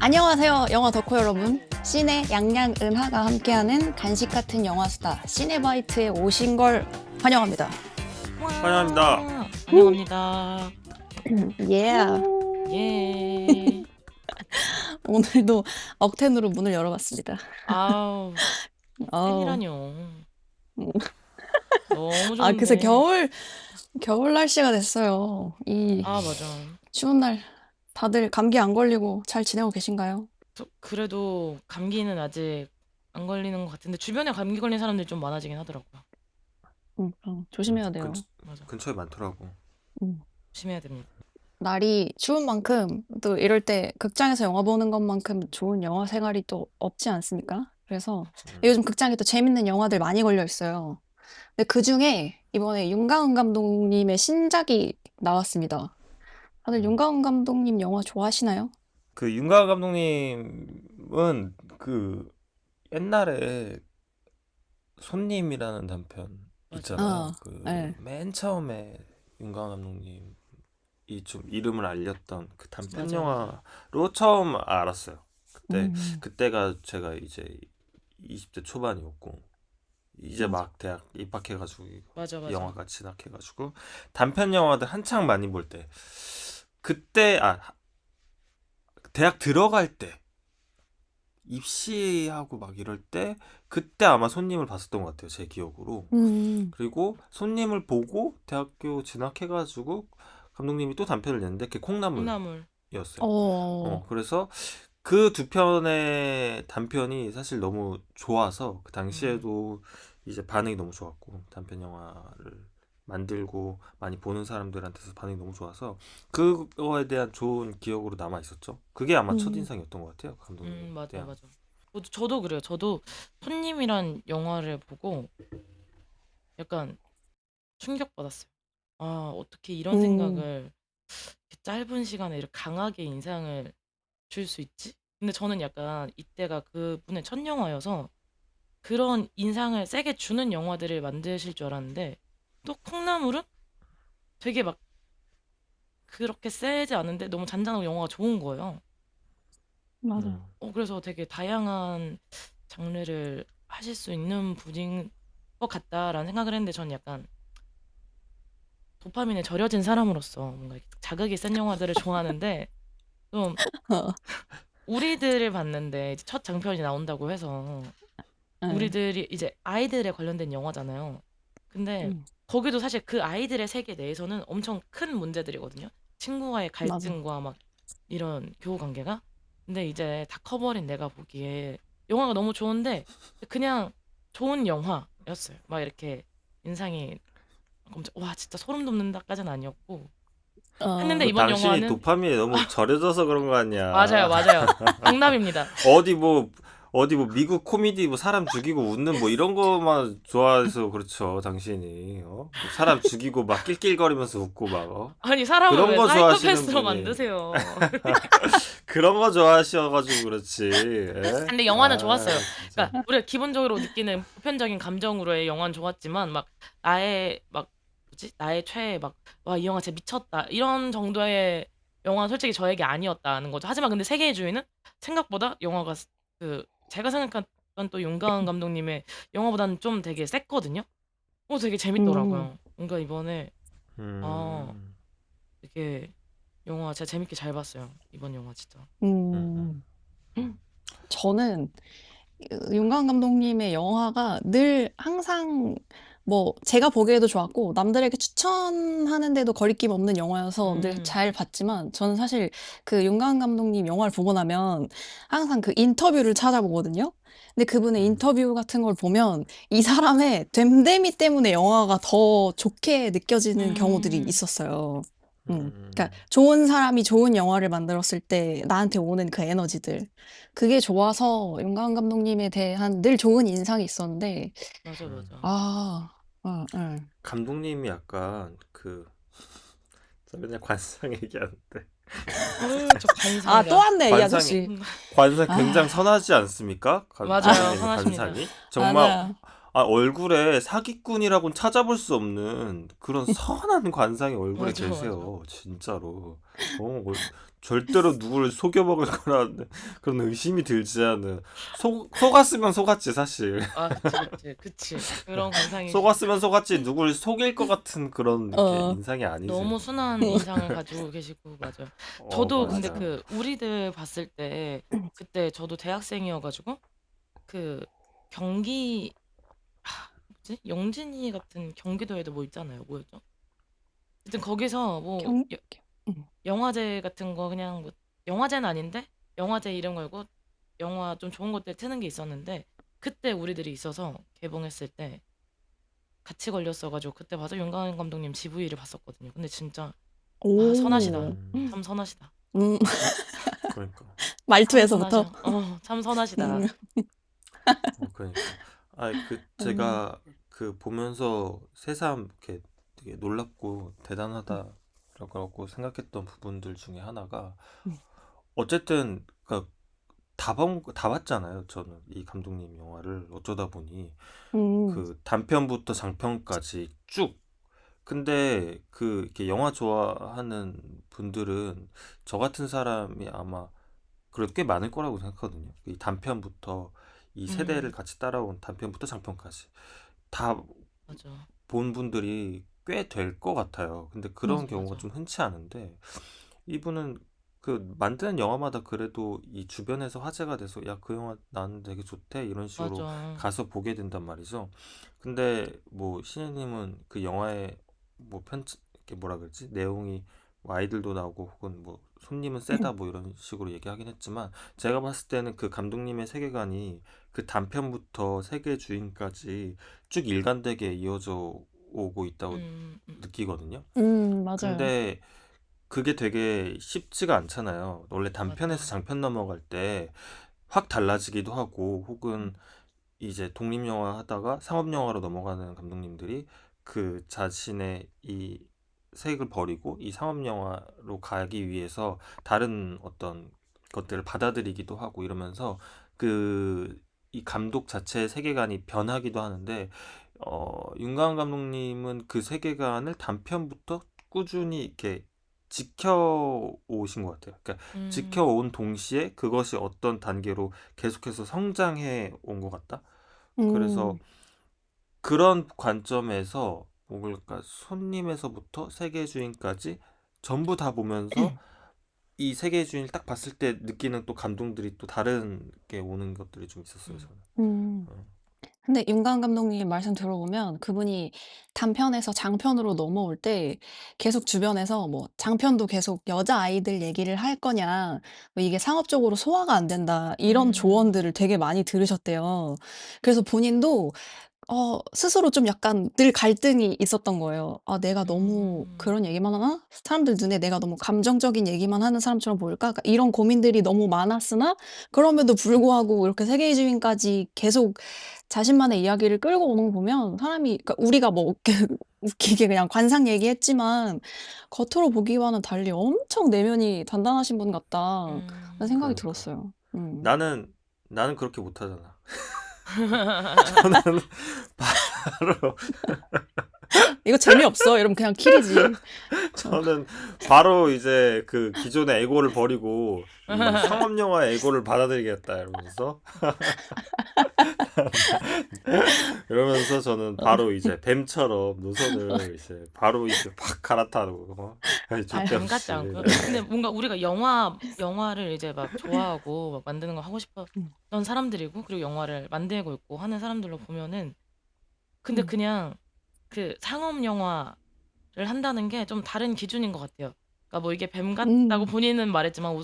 안녕하세요, 영화 덕후 여러분. 씬의 양양 은하가 함께하는 간식 같은 영화 스타 시네바이트에 오신 걸 환영합니다. 환영합니다. 환영합니다. 예. 예. 오늘도 억텐으로 문을 열어봤습니다. 아우, 어우. 팬이라뇨. 음. 너무 아, 그새 좋은데. 겨울 날씨가 됐어요. 이 아, 맞아. 추운 날 다들 감기 안 걸리고 잘 지내고 계신가요? 그래도 감기는 아직 안 걸리는 것 같은데 주변에 감기 걸린 사람들이 좀 많아지긴 하더라고요. 조심해야 돼요. 맞아. 근처에 많더라고. 조심해야 됩니다. 날이 추운 만큼 또 이럴 때 극장에서 영화 보는 것만큼 좋은 영화 생활이 또 없지 않습니까? 그래서 요즘 극장에 또 재밌는 영화들 많이 걸려 있어요. 근데 그중에 이번에 윤가은 감독님의 신작이 나왔습니다. 다들 윤가은 감독님 영화 좋아하시나요? 그 윤가은 감독님은 그 옛날에 손님이라는 단편 있잖아요. 그 네. 맨 처음에 윤가은 감독님이 좀 이름을 알렸던 그 단편 맞아. 영화로 처음 알았어요. 음. 그때가 제가 이제 20대 초반이었고 이제 맞아. 막 대학 입학해가지고 맞아. 영화가 진학해가지고 단편 영화들 한창 많이 볼 때 그때 대학 들어갈 때 입시하고 막 이럴 때 그때 아마 손님을 봤었던 것 같아요, 제 기억으로. 그리고 손님을 보고 대학교 진학해가지고 감독님이 또 단편을 냈는데 그게 콩나물이었어요. 콩나물. 그래서 그 두 편의 단편이 사실 너무 좋아서 그 당시에도 이제 반응이 너무 좋았고 단편 영화를 만들고 많이 보는 사람들한테서 반응이 너무 좋아서 그거에 대한 좋은 기억으로 남아 있었죠. 그게 아마 첫인상이었던 것 같아요, 감독님에 맞아. 대한. 저도 그래요. 저도 손님이란 영화를 보고 약간 충격받았어요. 아, 어떻게 이런 생각을 이렇게 짧은 시간에 이렇게 강하게 인상을 줄 수 있지? 근데 저는 약간 이때가 그분의 첫 영화여서 그런 인상을 세게 주는 영화들을 만드실 줄 알았는데 또 콩나물은 되게 막 그렇게 세지 않은데 너무 잔잔하고 영화가 좋은 거예요. 맞아. 그래서 되게 다양한 장르를 하실 수 있는 분인 것 같다라는 생각을 했는데 전 약간 도파민에 절여진 사람으로서 뭔가 자극이 센 영화들을 좋아하는데 좀 우리들을 봤는데 이제 첫 장편이 나온다고 해서 우리들이 이제 아이들에 관련된 영화잖아요. 근데 거기도 사실 그 아이들의 세계 내에서는 엄청 큰 문제들이거든요. 친구와의 갈등과 막 이런 교우 관계가. 근데 이제 다 커버린 내가 보기에 영화가 너무 좋은데 그냥 좋은 영화였어요. 막 이렇게 인상이 엄청 와 진짜 소름 돋는다까지는 아니었고 했는데 그 이번 당신이 영화는 도파민에 너무 절여져서 그런 거 아니야. 맞아요. 정답입니다. 어디 뭐 미국 코미디 뭐 사람 죽이고 웃는 뭐 이런 거만 좋아해서 그렇죠, 당신이. 사람 죽이고 막 낄낄거리면서 웃고 막 아니 사람을 그런 왜 거 좋아하시는 사이코패스로 분이 만드세요? 그런 거 좋아하셔가지고 그렇지. 예? 근데 영화는 좋았어요. 진짜. 그러니까 우리가 기본적으로 느끼는 보편적인 감정으로의 영화는 좋았지만 막 나의 막 뭐지? 나의 최애 막 와 이 영화 진짜 미쳤다 이런 정도의 영화는 솔직히 저에게 아니었다는 거죠. 하지만 근데 세계의 주인은 생각보다 영화가 그 제가 생각했던 또 윤가은 감독님의 영화보다는 좀 되게 셌거든요. 되게 재밌더라고요. 뭔가 이번에 아 되게 영화 진짜 재밌게 잘 봤어요. 이번 영화 진짜. 저는 윤가은 감독님의 영화가 늘 항상 뭐 제가 보기에도 좋았고 남들에게 추천하는데도 거리낌 없는 영화여서 늘 잘 봤지만 저는 사실 그 윤가은 감독님 영화를 보고 나면 항상 그 인터뷰를 찾아보거든요. 근데 그분의 인터뷰 같은 걸 보면 이 사람의 됨됨이 때문에 영화가 더 좋게 느껴지는 경우들이 있었어요. 그러니까 좋은 사람이 좋은 영화를 만들었을 때 나한테 오는 그 에너지들. 그게 좋아서 윤가은 감독님에 대한 늘 좋은 인상이 있었는데, 맞아. 감독님이 약간 저 맨날 관상 얘기하는데 저 관상이야. 또 왔네, 이 관상이- 아저씨. 관상 굉장히 선하지 않습니까? 맞아요, 감독님의 선하십니다. 관상이 정말 맞아요. 얼굴에 사기꾼이라고는 찾아볼 수 없는 그런 선한 관상이 얼굴에 맞아, 맞아. 계세요. 진짜로. 절대로 누구를 속여먹을 거라는 그런 의심이 들지 않은. 속았으면 속았지, 사실. 아, 그치. 그런 관상이지. 속았으면 속았지, 누구를 속일 것 같은 그런 이렇게 어. 인상이 아니세요. 너무 순한 인상을 가지고 계시고, 맞아요. 저도 근데 맞아. 우리들 봤을 때, 그때 저도 대학생이어가지고, 경기, 뭐지? 영진이 같은 경기도에도 뭐 있잖아요. 뭐였죠? 하여튼 거기서 경, 음. 영화제 같은 거 그냥 영화제는 아닌데 영화제 이름 걸고 영화 좀 좋은 것들 트는 게 있었는데 그때 우리들이 있어서 개봉했을 때 같이 걸렸어가지고 그때 봐서 윤가은 감독님 GV를 봤었거든요. 근데 진짜 선하시다. 참 선하시다. 음, 그러니까. 참 말투에서부터. 선하셔. 참 선하시다. 그러니까. 음, 제가 보면서 새삼 이렇게 되게 놀랍고 대단하다라고 생각했던 부분들 중에 하나가, 음, 어쨌든 그러니까 다 봤잖아요. 저는 이 감독님 영화를 어쩌다 보니 음, 단편부터 장편까지 쭉. 근데 이렇게 영화 좋아하는 분들은 저 같은 사람이 아마 그래도 꽤 많을 거라고 생각하거든요. 이 단편부터 이 세대를 음, 같이 따라온 단편부터 장편까지 다 맞아. 본 분들이 꽤 될 것 같아요. 근데 그런 경우가 맞아. 좀 흔치 않은데, 이분은 만드는 영화마다 그래도 이 주변에서 화제가 돼서 야, 그 영화 나는 되게 좋대, 이런 식으로 맞아. 가서 보게 된단 말이죠. 근데 뭐 신혜님은 그 영화의 뭐 이렇게 뭐라 그러지, 내용이 뭐 아이들도 나오고 혹은 뭐 손님은 세다 뭐 이런 식으로 얘기하긴 했지만, 제가 봤을 때는 그 감독님의 세계관이 그 단편부터 세계 주인까지 쭉 일관되게 이어져 오고 있다고 음, 음, 느끼거든요. 맞아요. 근데 그게 되게 쉽지가 않잖아요. 원래 단편에서 맞아. 장편 넘어갈 때 확 달라지기도 하고, 혹은 이제 독립영화 하다가 상업영화로 넘어가는 감독님들이 그 자신의 이 색을 버리고 이 상업영화로 가기 위해서 다른 어떤 것들을 받아들이기도 하고 이러면서 이 감독 자체의 세계관이 변하기도 하는데, 윤가은 감독님은 그 세계관을 단편부터 꾸준히 이렇게 지켜오신 것 같아요. 그러니까 음, 지켜온 동시에 그것이 어떤 단계로 계속해서 성장해 온 것 같다. 그래서 음, 그런 관점에서 뭐랄까, 손님에서부터 세계주인까지 전부 다 보면서 이 세계주인을 딱 봤을 때 느끼는 또 감동들이 또 다른 게 오는 것들이 좀 있었어요, 음, 저는. 음. 어. 근데 윤가은 감독님 말씀 들어보면 그분이 단편에서 장편으로 넘어올 때 계속 주변에서 뭐 "장편도 계속 여자아이들 얘기를 할 거냐. 뭐 이게 상업적으로 소화가 안 된다." 이런 음, 조언들을 되게 많이 들으셨대요. 그래서 본인도 스스로 좀 약간 늘 갈등이 있었던 거예요. '아 내가 너무 음, 그런 얘기만 하나? 사람들 눈에 내가 너무 감정적인 얘기만 하는 사람처럼 보일까?' 그러니까 이런 고민들이 너무 많았으나 그럼에도 불구하고 이렇게 세계주의까지 계속 자신만의 이야기를 끌고 오는 거 보면 사람이, 그러니까 우리가 뭐 웃기게 그냥 관상 얘기했지만 겉으로 보기와는 달리 엄청 내면이 단단하신 분 같다는 음. 생각이 그러니까 들었어요. 나는 그렇게 못하잖아. 저는 바로 "이거 재미없어." 이러면 그냥 킬이지. 어. 저는 바로 이제 기존의 에고를 버리고 이 상업 영화의 에고를 받아들이겠다 이러면서 이러면서 저는 어. 바로 이제 뱀처럼 노선을 이제 바로 이제 확 갈아타고, 아유. 줏대 뱀 같지 없이. 않고요. 근데 뭔가 우리가 영화를 이제 막 좋아하고 막 만드는 거 하고 음. 싶었던 사람들이고 그리고 영화를 만들고 있고 하는 사람들로 보면은 근데 음. 그냥 상업 영화를 한다는 게 좀 다른 기준인 것 같아요. 그러니까 뭐 이게 뱀 같다고 음. 본인은 말했지만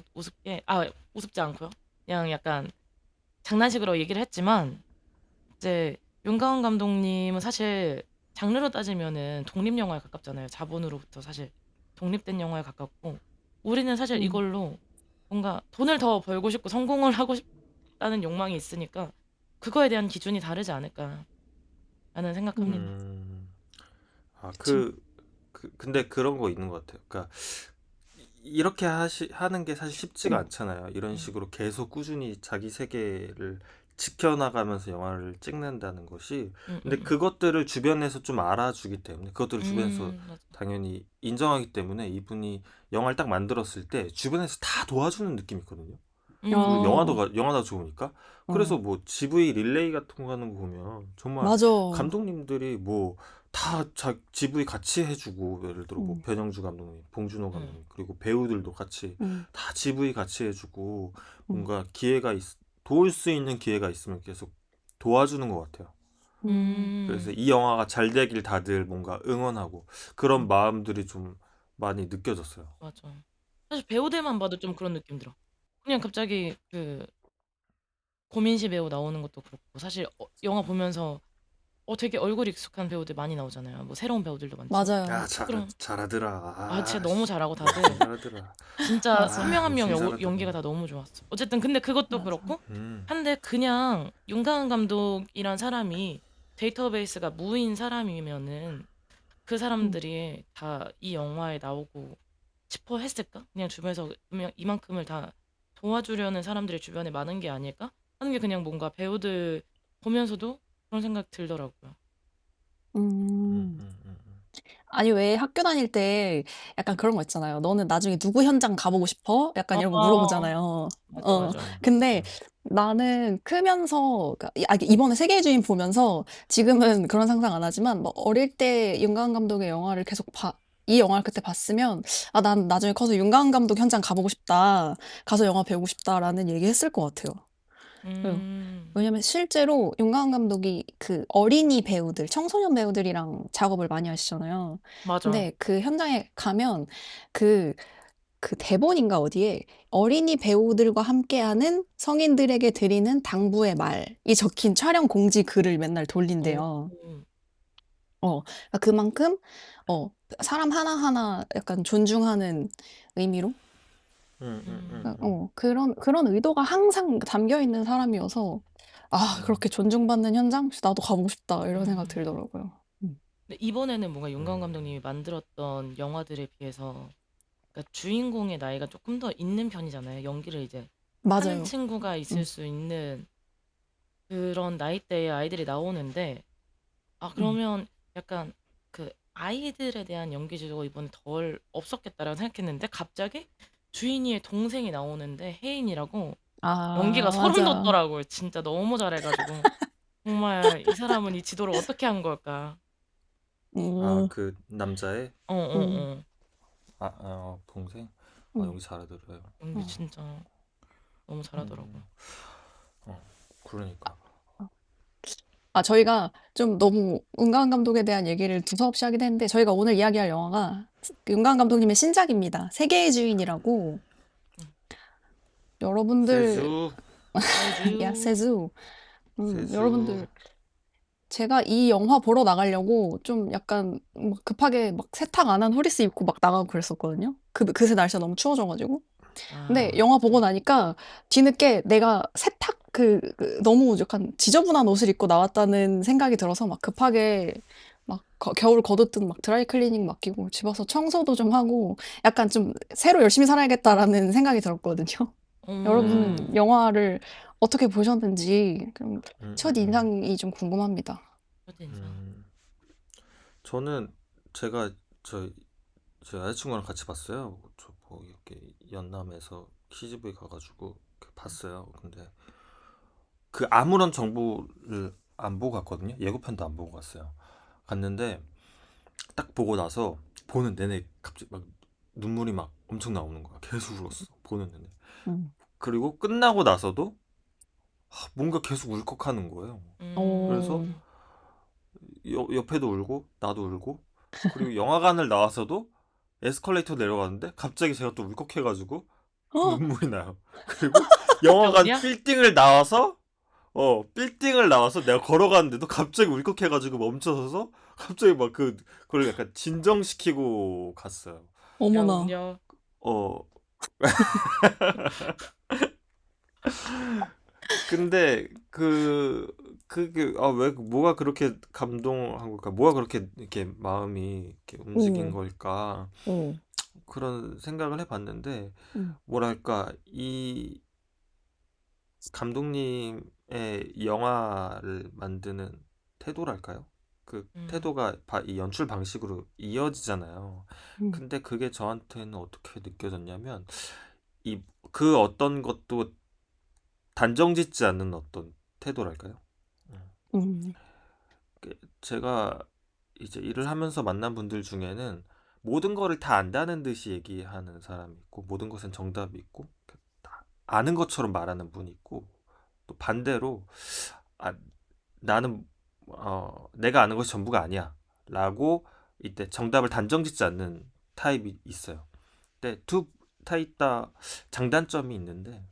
우습지 않고요. 그냥 약간 장난식으로 얘기를 했지만 이제 윤가은 감독님은 사실 장르로 따지면은 독립 영화에 가깝잖아요. 자본으로부터 사실 독립된 영화에 가깝고 우리는 사실 음. 이걸로 뭔가 돈을 더 벌고 싶고 성공을 하고 싶다는 욕망이 있으니까 그거에 대한 기준이 다르지 않을까라는 음. 생각합니다. 음, 그쵸. 근데 그런 거 있는 것 같아요. 그러니까 이렇게 하는 게 사실 쉽지가 음. 않잖아요. 이런 음. 식으로 계속 꾸준히 자기 세계를 지켜나가면서 영화를 찍는다는 것이 근데 음. 그것들을 주변에서 좀 알아주기 때문에 그것들을 주변에서 맞아. 당연히 인정하기 때문에 이분이 영화를 딱 만들었을 때 주변에서 다 도와주는 느낌이 있거든요. 그리고 어, 영화도 좋으니까. 어, 그래서 뭐 GV 릴레이 같은 거 하는 거 보면 정말 맞아. 감독님들이 뭐 다 GV 같이 해주고 예를 들어 뭐 음, 변영주 감독님, 봉준호 음. 감독님 그리고 배우들도 같이 음, 다 GV 같이 해주고 음, 뭔가 도울 수 있는 기회가 있으면 계속 도와주는 것 같아요. 그래서 음. 이 영화가 잘 되길 다들 뭔가 응원하고 그런 음. 마음들이 좀 많이 느껴졌어요. 맞아. 사실 배우들만 봐도 좀 그런 느낌 들어. 그냥 갑자기 그 고민시 배우 나오는 것도 그렇고 사실 영화 보면서 되게 얼굴 익숙한 배우들 많이 나오잖아요. 뭐 새로운 배우들도 많지. 맞아요. 그럼 잘하더라. 진짜 너무 잘하고 욕심 다들 잘하더라. 진짜 맞아, 한 명 한 명 욕심 연기가 잘하더라. 다 너무 좋았어. 어쨌든 근데 그것도 맞아. 그렇고 음, 한데 그냥 윤가은 감독이란 사람이 데이터베이스가 무인 사람이면은 그 음, 사람들이 다 이 영화에 나오고 싶어 했을까? 그냥 주변에서 그냥 이만큼을 다 도와주려는 사람들이 주변에 많은 게 아닐까? 하는 게 그냥 뭔가 배우들 보면서도 그런 생각 들더라고요. 음, 음. 음, 음, 아니, 왜 학교 다닐 때 약간 그런 거 있잖아요. 너는 나중에 누구 현장 가보고 싶어? 약간 이런 거 어, 물어보잖아요. 맞아, 어, 맞아. 근데 음, 나는 크면서, 그러니까 이번에 세계의 주인 보면서 지금은 그런 상상 안 하지만, 뭐 어릴 때 윤가은 감독의 영화를 계속 이 영화를 그때 봤으면, 난 나중에 커서 윤가은 감독 현장 가보고 싶다. 가서 영화 배우고 싶다라는 얘기 했을 것 같아요. 어, 음, 왜냐면 실제로 윤가은 감독이 그 어린이 배우들, 청소년 배우들이랑 작업을 많이 하시잖아요. 맞아. 근데 그 현장에 가면 그, 그 대본인가 어디에 어린이 배우들과 함께하는 성인들에게 드리는 당부의 말이 적힌 촬영 공지 글을 맨날 오, 돌린대요. 그러니까 그만큼, 어, 사람 하나하나 약간 존중하는 의미로 음, 그런 의도가 항상 담겨 있는 사람이어서, 음, 그렇게 존중받는 현장? 나도 가보고 싶다. 이런 생각 음. 들더라고요. 근데 이번에는 뭔가 윤가은 감독님이 음, 만들었던 영화들에 비해서 그러니까 주인공의 나이가 조금 더 있는 편이잖아요. 연기를 이제 하는 맞아요. 친구가 있을 음, 수 있는 그런 나이대의 아이들이 나오는데 음. 그러면 약간 그 아이들에 대한 연기 지도가 이번에 덜 없었겠다라고 생각했는데 갑자기 주인이의 동생이 나오는데 혜인이라고 연기가 소름 맞아. 돋더라고요. 진짜 너무 잘해가지고 정말 이 사람은 이 지도를 어떻게 한 걸까? 음, 그 남자의 음, 어어어 동생 음, 연기 잘하더라고요. 연기 어, 진짜 너무 잘하더라고요. 음, 어, 그러니까. 저희가 좀 너무 윤가은 감독에 대한 얘기를 두서없이 하긴 했는데, 저희가 오늘 이야기할 영화가 윤가은 감독님의 신작입니다. 세계의 주인이라고. 응. 여러분들, 세주, 세주 야세주. 세주. 여러분들, 제가 이 영화 보러 나가려고 좀 약간 막 급하게 막 세탁 안 한 후리스 입고 막 나가고 그랬었거든요. 그새 날씨가 너무 추워져가지고. 근데 영화 보고 그쵸. 나니까 뒤늦게 내가 세탁 너무 약간 지저분한 옷을 입고 나왔다는 생각이 들어서 막 급하게 막 겨울 걷어든 막 드라이 클리닝 맡기고 집 와서 청소도 좀 하고 약간 좀 새로 열심히 살아야겠다라는 생각이 들었거든요. 여러분은 음, 어, 영화를 어떻게 보셨는지 좀 음, 음, 첫 음, 인상이 좀 궁금합니다. 첫인상. 음. 저는 제가 저, 저 여자친구랑 같이 봤어요. 저 뭐 이렇게 연남에서 키즈부에 가가지고 이렇게 봤어요. 근데 그 아무런 정보를 안 보고 갔거든요. 예고편도 안 보고 갔어요. 갔는데 딱 보고 나서 보는 내내 갑자기 막 눈물이 막 엄청 나오는 거야. 계속 울었어. 보는 내내. 음. 그리고 끝나고 나서도 뭔가 계속 울컥하는 거예요. 그래서 오, 음, 옆에도 울고 나도 울고 그리고 영화관을 나와서도 에스컬레이터 내려가는데 갑자기 제가 또 울컥해가지고 어, 눈물이 나요. 그리고 그게 영화관 어디야? 빌딩을 나와서 내가 걸어가는데도 갑자기 울컥해가지고 멈춰서서 갑자기 막 그걸 약간 진정시키고 갔어요. 야 어머나. 우냐. 어, 근데 왜 뭐가 그렇게 감동한 걸까? 뭐가 그렇게 이렇게 마음이 이렇게 움직인 오, 걸까? 오, 그런 생각을 해봤는데 음, 뭐랄까 이 감독님의 영화를 만드는 태도랄까요? 그 음. 태도가 이 연출 방식으로 이어지잖아요. 음, 근데 그게 저한테는 어떻게 느껴졌냐면 그 어떤 것도 단정짓지 않는 어떤 태도랄까요? 음. 음, 제가 이제 일을 하면서 만난 분들 중에는 모든 거를 다 안다는 듯이 얘기하는 사람이 있고 모든 것엔 정답이 있고 다 아는 것처럼 말하는 분이 있고 또 반대로 아, 나는 내가 아는 것이 전부가 아니야 라고 이때 정답을 단정짓지 않는 타입이 있어요. 근데 두 타입 다 장단점이 있는데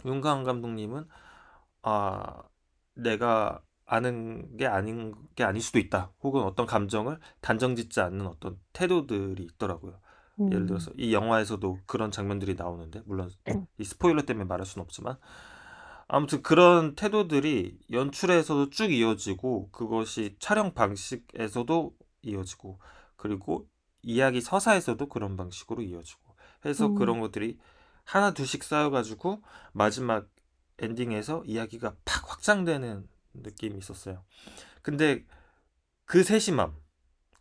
윤가은 감독님은 아, 내가 아는 게 아닌 게 아닐 수도 있다. 혹은 어떤 감정을 단정짓지 않는 어떤 태도들이 있더라고요. 예를 음, 들어서 이 영화에서도 그런 장면들이 나오는데 물론 이 스포일러 때문에 말할 수는 없지만 아무튼 그런 태도들이 연출에서도 쭉 이어지고 그것이 촬영 방식에서도 이어지고 그리고 이야기 서사에서도 그런 방식으로 이어지고 해서 음, 그런 것들이 하나 둘씩 쌓여가지고 마지막 엔딩에서 이야기가 팍 확장되는 느낌이 있었어요. 근데 그 세심함,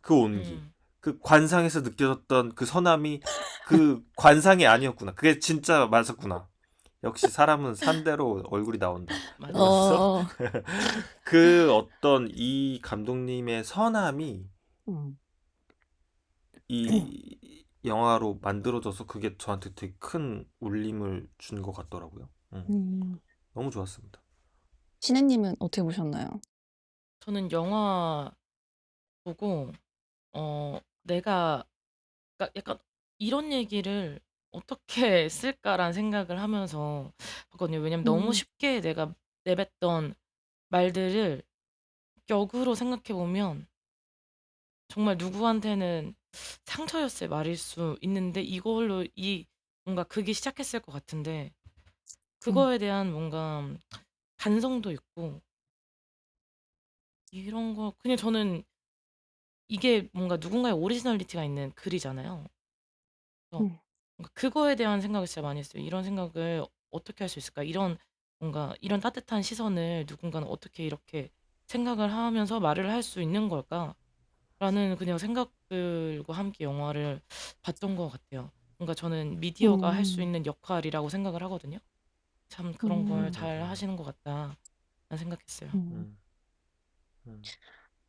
그 온기, 음. 그 관상에서 느껴졌던 그 선함이 그 관상이 아니었구나. 그게 진짜 맞았구나. 역시 사람은 산대로 얼굴이 나온다. 맞아. 이러면서 어, 그 어떤 이 감독님의 선함이 음, 이 영화로 만들어져서 그게 저한테 되게 큰 울림을 준 것 같더라고요. 음. 너무 좋았습니다. 신혜님은 어떻게 보셨나요? 저는 영화 보고 내가 그러니까 약간 이런 얘기를 어떻게 쓸까라는 생각을 하면서 봤거든요. 왜냐면 너무 음, 쉽게 내가 내뱉던 말들을 역으로 생각해 보면 정말 누구한테는 상처였을 말일 수 있는데 이걸로 뭔가 그게 시작했을 것 같은데 음, 그거에 대한 뭔가 반성도 있고 이런 거 그냥 저는 이게 뭔가 누군가의 오리지널리티가 있는 글이잖아요. 그래서 음, 뭔가 그거에 대한 생각을 진짜 많이 했어요. 이런 생각을 어떻게 할 수 있을까? 이런 뭔가 이런 따뜻한 시선을 누군가는 어떻게 이렇게 생각을 하면서 말을 할 수 있는 걸까? 라는 그냥 생각들과 함께 영화를 봤던 것 같아요. 뭔가 저는 미디어가 할 수 음, 있는 역할이라고 생각을 하거든요. 참 그런 걸 음, 잘 맞아요. 하시는 것 같다라는 생각했어요. 음. 음, 음,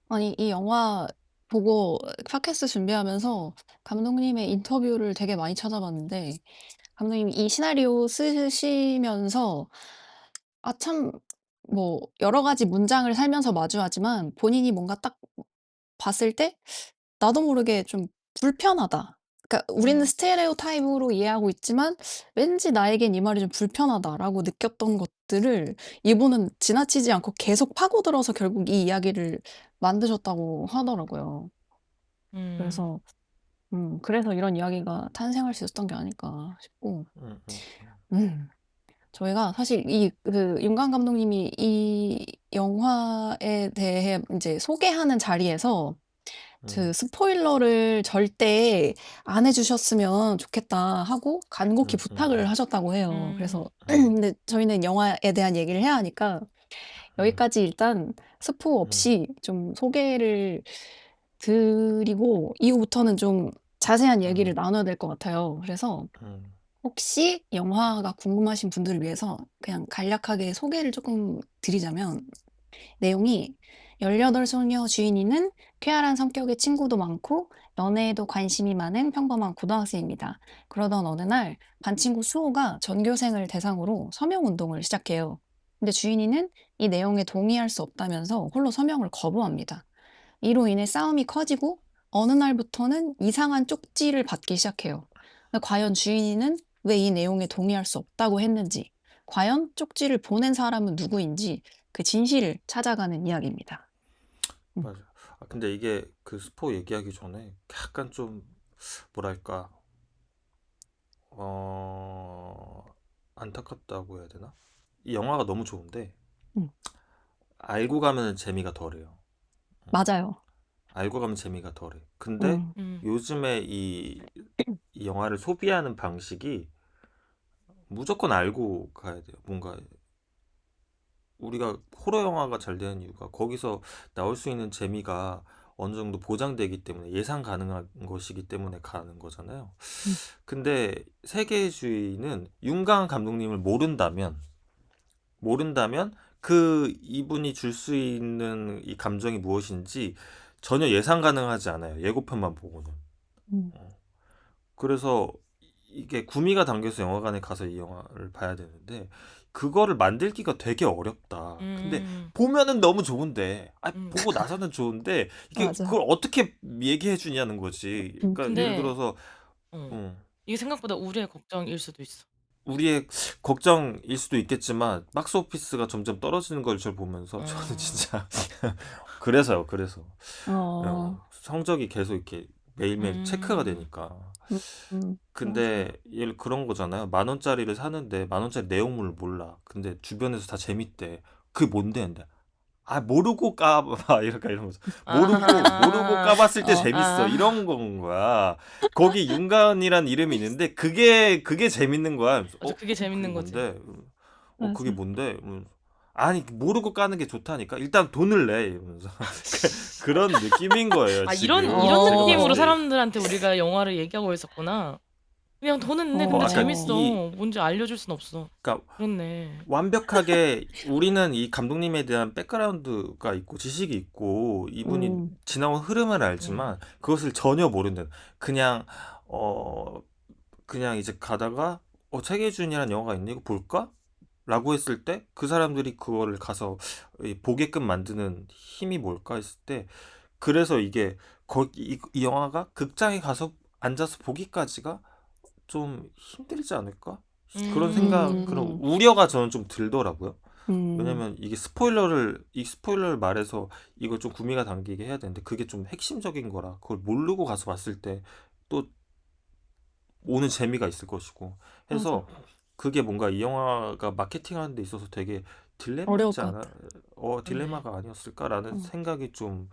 아니, 이 영화 보고 팟캐스트 준비하면서 감독님의 인터뷰를 되게 많이 찾아봤는데, 감독님이 이 시나리오 쓰시면서, 아, 참, 뭐, 여러 가지 문장을 살면서 마주하지만, 본인이 뭔가 딱 봤을 때, 나도 모르게 좀 불편하다. 그러니까 우리는 음, 스테레오 타입으로 이해하고 있지만 왠지 나에겐 이 말이 좀 불편하다라고 느꼈던 것들을 이분은 지나치지 않고 계속 파고들어서 결국 이 이야기를 만드셨다고 하더라고요. 음, 그래서 그래서 이런 이야기가 탄생할 수 있었던 게 아닐까 싶고, 음, 음, 음, 저희가 사실 윤관 감독님이 이 영화에 대해 이제 소개하는 자리에서 음, 스포일러를 절대 안 해주셨으면 좋겠다 하고 간곡히 음, 음, 부탁을 하셨다고 해요. 그래서 음, 음, 근데 저희는 영화에 대한 얘기를 해야 하니까 음, 여기까지 일단 스포 음, 없이 좀 소개를 드리고 이후부터는 좀 자세한 얘기를 음, 나눠야 될 것 같아요. 그래서 음, 혹시 영화가 궁금하신 분들을 위해서 그냥 간략하게 소개를 조금 드리자면 내용이 18 소녀 주인이는 쾌활한 성격의 친구도 많고 연애에도 관심이 많은 평범한 고등학생입니다. 그러던 어느 날 반 친구 수호가 전교생을 대상으로 서명 운동을 시작해요. 근데 주인이는 이 내용에 동의할 수 없다면서 홀로 서명을 거부합니다. 이로 인해 싸움이 커지고 어느 날부터는 이상한 쪽지를 받기 시작해요. 과연 주인이는 왜 이 내용에 동의할 수 없다고 했는지, 과연 쪽지를 보낸 사람은 누구인지 그 진실을 찾아가는 이야기입니다. 음, 맞아. 근데 이게 그 스포 얘기하기 전에 약간 좀 뭐랄까 어, 안타깝다고 해야 되나? 이 영화가 너무 좋은데 음, 알고 가면 재미가 덜해요. 맞아요. 알고 가면 재미가 덜해. 근데 음, 음, 요즘에 이 영화를 소비하는 방식이 무조건 알고 가야 돼요. 뭔가 우리가 호러 영화가 잘 되는 이유가 거기서 나올 수 있는 재미가 어느 정도 보장되기 때문에 예상 가능한 것이기 때문에 가는 거잖아요. 음. 근데 세계주의는 윤강 감독님을 모른다면 그 이분이 줄 수 있는 이 감정이 무엇인지 전혀 예상 가능하지 않아요. 예고편만 보고는. 음. 그래서 이게 구미가 당겨서 영화관에 가서 이 영화를 봐야 되는데 그거를 만들기가 되게 어렵다. 근데 음, 보면은 너무 좋은데, 음. 보고 나서는 좋은데 이게 맞아. 그걸 어떻게 얘기해 주냐는 거지. 그러니까 예를 근데 들어서 어, 이게 생각보다 우리의 걱정일 수도 있어. 우리의 걱정일 수도 있겠지만 박스 오피스가 점점 떨어지는 걸 저 보면서 저는 진짜 그래서 성적이 계속 이렇게 매일매일 체크가 음, 되니까. 음, 맞아. 근데 예를 그런 거잖아요. 10,000원짜리를 사는데 10,000원짜리 내용물을 몰라. 근데 주변에서 다 재밌대. 그게 뭔데? 근데 모르고 까봐 이렇게 이런 거죠. 모르고 아, 까봤을 때 어, 재밌어 이런 건 거야. 거기 윤간이란 이름이 있는데 그게 재밌는 거야. 맞아, 그게 그게 재밌는 거지. 뭔데? 그게 맞아. 뭔데? 아니 모르고 까는 게 좋다니까. 일단 돈을 내 이러면서 그런 느낌인 거예요. 이런 지금 제가 느낌으로 봤을 때. 사람들한테 우리가 영화를 얘기하고 있었구나. 그냥 돈은 내. 근데 아까 재밌어. 뭔지 알려줄 순 없어. 그러니까 그렇네. 완벽하게 우리는 이 감독님에 대한 백그라운드가 있고 지식이 있고 이분이 음, 지나온 흐름을 알지만 그것을 전혀 모르는 그냥 어 그냥 이제 가다가 책예준이라는 영화가 있네 이거 볼까? 라고 했을 때 그 사람들이 그거를 가서 보게끔 만드는 힘이 뭘까 했을 때 그래서 이게 이 영화가 극장에 가서 앉아서 보기까지가 좀 힘들지 않을까? 그런 생각, 그런 음, 우려가 저는 좀 들더라고요. 음, 왜냐면 이게 스포일러를 말해서 이걸 좀 구미가 당기게 해야 되는데 그게 좀 핵심적인 거라 그걸 모르고 가서 봤을 때 또 오는 재미가 있을 것이고 맞아. 해서 그게 뭔가 이 영화가 마케팅하는 데 있어서 되게 어려울 딜레마지 것 않아, 같아. 그렇네. 딜레마가 아니었을까라는 음, 생각이 좀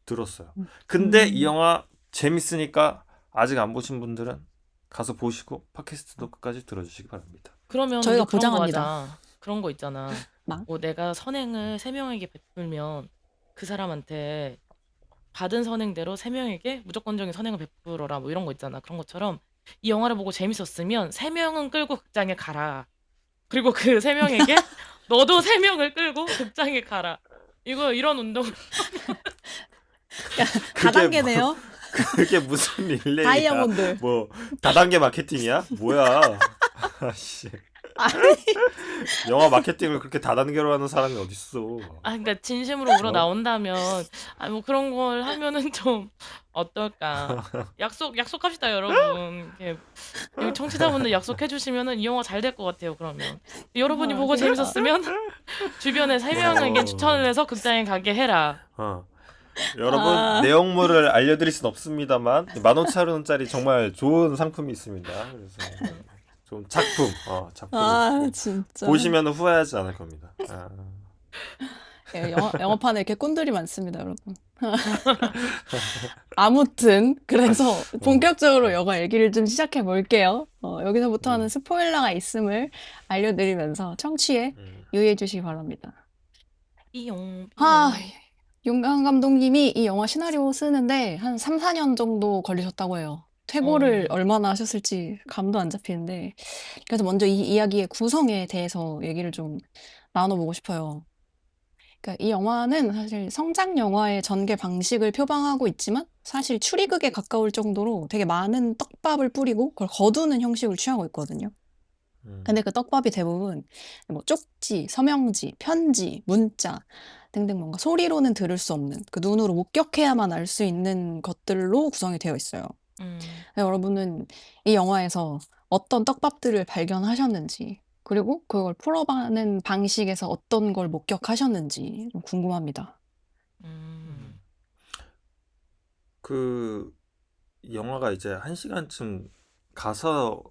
들었어요. 음, 근데 이 음. 영화 재밌으니까 아직 안 보신 분들은 가서 보시고 팟캐스트도 끝까지 들어주시기 바랍니다. 그러면 우리 저희가 그런 거 보장합니다. 하자. 그런 거 있잖아. 막. 뭐 내가 선행을 3명에게 베풀면 그 사람한테 받은 선행대로 3명에게 무조건적인 선행을 베풀어라. 뭐 이런 거 있잖아. 그런 것처럼 이 영화를 보고 재밌었으면 3명은 끌고 극장에 가라. 그리고 그 3명에게 너도 3명을 끌고 극장에 가라. 이런 운동을. 그게 뭐, 다단계네요. 그게 무슨 릴레이야? 다이아몬드. 뭐 다단계 마케팅이야? 뭐야? 아씨. 아니, 영화 마케팅을 그렇게 다단계로 하는 사람이 어딨어? 그러니까 진심으로 우러 나온다면, 뭐 그런 걸 하면은 좀 어떨까. 약속합시다, 여러분. 이렇게 청취자분들 약속해 주시면은 이 영화 잘 될 것 같아요, 그러면. 여러분이 보고 그러니까. 재밌었으면 주변에 3명에게 추천을 해서 극장에 가게 해라. 여러분 아, 내용물을 알려드릴 순 없습니다만 15,000원짜리 정말 좋은 상품이 있습니다. 그래서 좀 작품을 진짜. 보시면 후회하지 않을 겁니다. 영화판에 이렇게 꾼들이 많습니다, 여러분. 아무튼, 그래서 본격적으로 영화 얘기를 좀 시작해 볼게요. 여기서부터는 스포일러가 있음을 알려드리면서 청취에 유의해 주시기 바랍니다. 삐용, 아, 삐용. 윤강 감독님이 이 영화 시나리오 쓰는데 한 3, 4년 정도 걸리셨다고 해요. 퇴고를 어, 얼마나 하셨을지 감도 안 잡히는데. 그래서 먼저 이 이야기의 구성에 대해서 얘기를 좀 나눠보고 싶어요. 그러니까 이 영화는 사실 성장 영화의 전개 방식을 표방하고 있지만 사실 추리극에 가까울 정도로 되게 많은 떡밥을 뿌리고 그걸 거두는 형식을 취하고 있거든요. 근데 그 떡밥이 대부분 뭐 쪽지, 서명지, 편지, 문자 등등 뭔가 소리로는 들을 수 없는 그 눈으로 목격해야만 알 수 있는 것들로 구성이 되어 있어요. 여러분은 이 영화에서 어떤 떡밥들을 발견하셨는지, 그리고 그걸 풀어가는 방식에서 어떤 걸 목격하셨는지 좀 궁금합니다. 음, 그 영화가 이제 1시간쯤 가서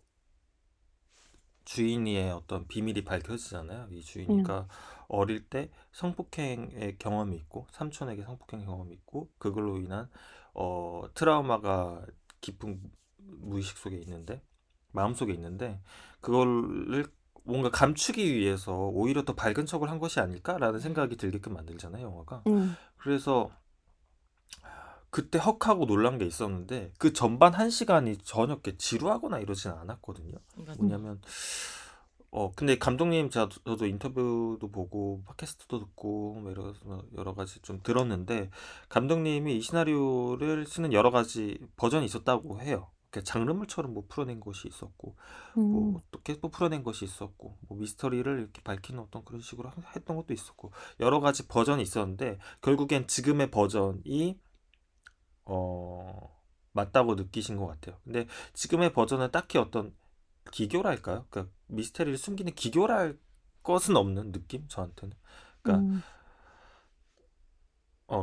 주인의 어떤 비밀이 밝혀지잖아요. 이 음, 주인이가 어릴 때 성폭행의 경험이 있고 삼촌에게 성폭행 경험이 있고 그걸로 인한 트라우마가 깊은 무의식 속에 있는데 마음속에 있는데 그거를 뭔가 감추기 위해서 오히려 더 밝은 척을 한 것이 아닐까라는 음. 생각이 들게끔 만들잖아요, 영화가. 음. 그래서 그때 헉하고 놀란 게 있었는데 그 전반 1시간이 전혀 이렇게 지루하거나 이러진 않았거든요. 맞아. 뭐냐면 근데 감독님 저도 인터뷰도 보고 팟캐스트도 듣고 뭐 여러 가지 좀 들었는데 감독님이 이 시나리오를 쓰는 여러 가지 버전이 있었다고 해요. 장르물처럼 뭐 풀어낸 것이 있었고 뭐 음. 어떻게 또 풀어낸 것이 있었고 뭐 미스터리를 이렇게 밝히는 어떤 그런 식으로 했던 것도 있었고 여러 가지 버전이 있었는데 결국엔 지금의 버전이 맞다고 느끼신 것 같아요. 근데 지금의 버전은 딱히 어떤 기교랄까요? 그러니까 미스테리를 숨기는 기교랄 것은 없는 느낌? 저한테는. 그러니까 음.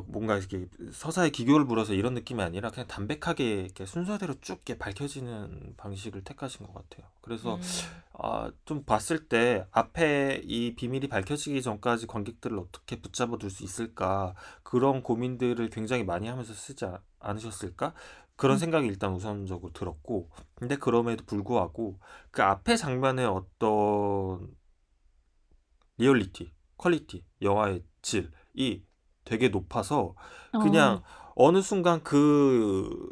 뭔가 이렇게 서사에 기교를 불어서 이런 느낌이 아니라 그냥 담백하게 이렇게 순서대로 쭉 이렇게 밝혀지는 방식을 택하신 것 같아요. 그래서 음. 좀 봤을 때 앞에 이 비밀이 밝혀지기 전까지 관객들을 어떻게 붙잡아 둘 수 있을까 그런 고민들을 굉장히 많이 하면서 쓰지 않으셨을까? 그런 음. 생각이 일단 우선적으로 들었고 근데 그럼에도 불구하고 그 앞에 장면의 어떤 리얼리티, 퀄리티, 영화의 질이 되게 높아서 그냥 어. 어느 순간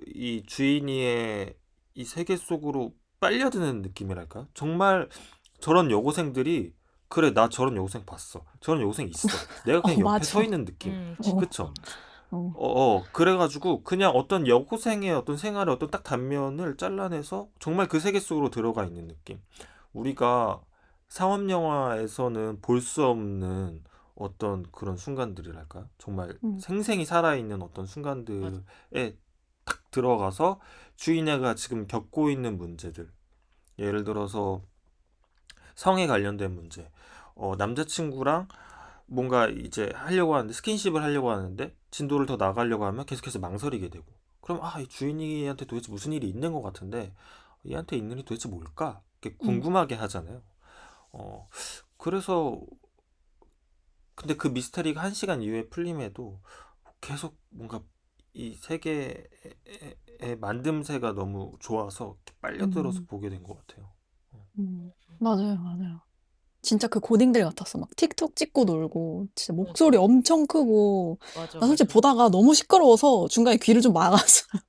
이 주인이의 이 세계 속으로 빨려드는 느낌이랄까? 정말 저런 여고생들이 그래, 나 저런 여고생 봤어. 저런 여고생 있어. 내가 그냥 옆에 서 맞아. 있는 느낌. 어. 그쵸? 진짜. 어. 그래가지고 그냥 어떤 여고생의 어떤 생활의 어떤 딱 단면을 잘라내서 정말 그 세계 속으로 들어가 있는 느낌. 우리가 상업 영화에서는 볼 수 없는 어떤 그런 순간들이랄까? 정말 음. 생생히 살아있는 어떤 맞아. 순간들에 딱 들어가서 주인애가 지금 겪고 있는 문제들. 예를 들어서 성에 관련된 문제. 남자친구랑 뭔가 이제 하려고 하는데 스킨십을 하려고 하는데 진도를 더 나가려고 하면 계속해서 망설이게 되고 그럼 이 주인이한테 도대체 무슨 일이 있는 것 같은데 얘한테 있는 일이 도대체 뭘까? 이렇게 음. 궁금하게 하잖아요. 어, 그래서 근데 그 미스터리가 1시간 이후에 풀림에도 계속 뭔가 이 세계의 만듦새가 너무 좋아서 빨려들어서 음. 보게 된 것 같아요. 맞아요, 맞아요. 진짜 그 고딩들 같았어. 막 틱톡 찍고 놀고, 진짜 목소리 맞아. 엄청 크고. 맞아, 나 솔직히 맞아. 보다가 너무 시끄러워서 중간에 귀를 좀 막았어요.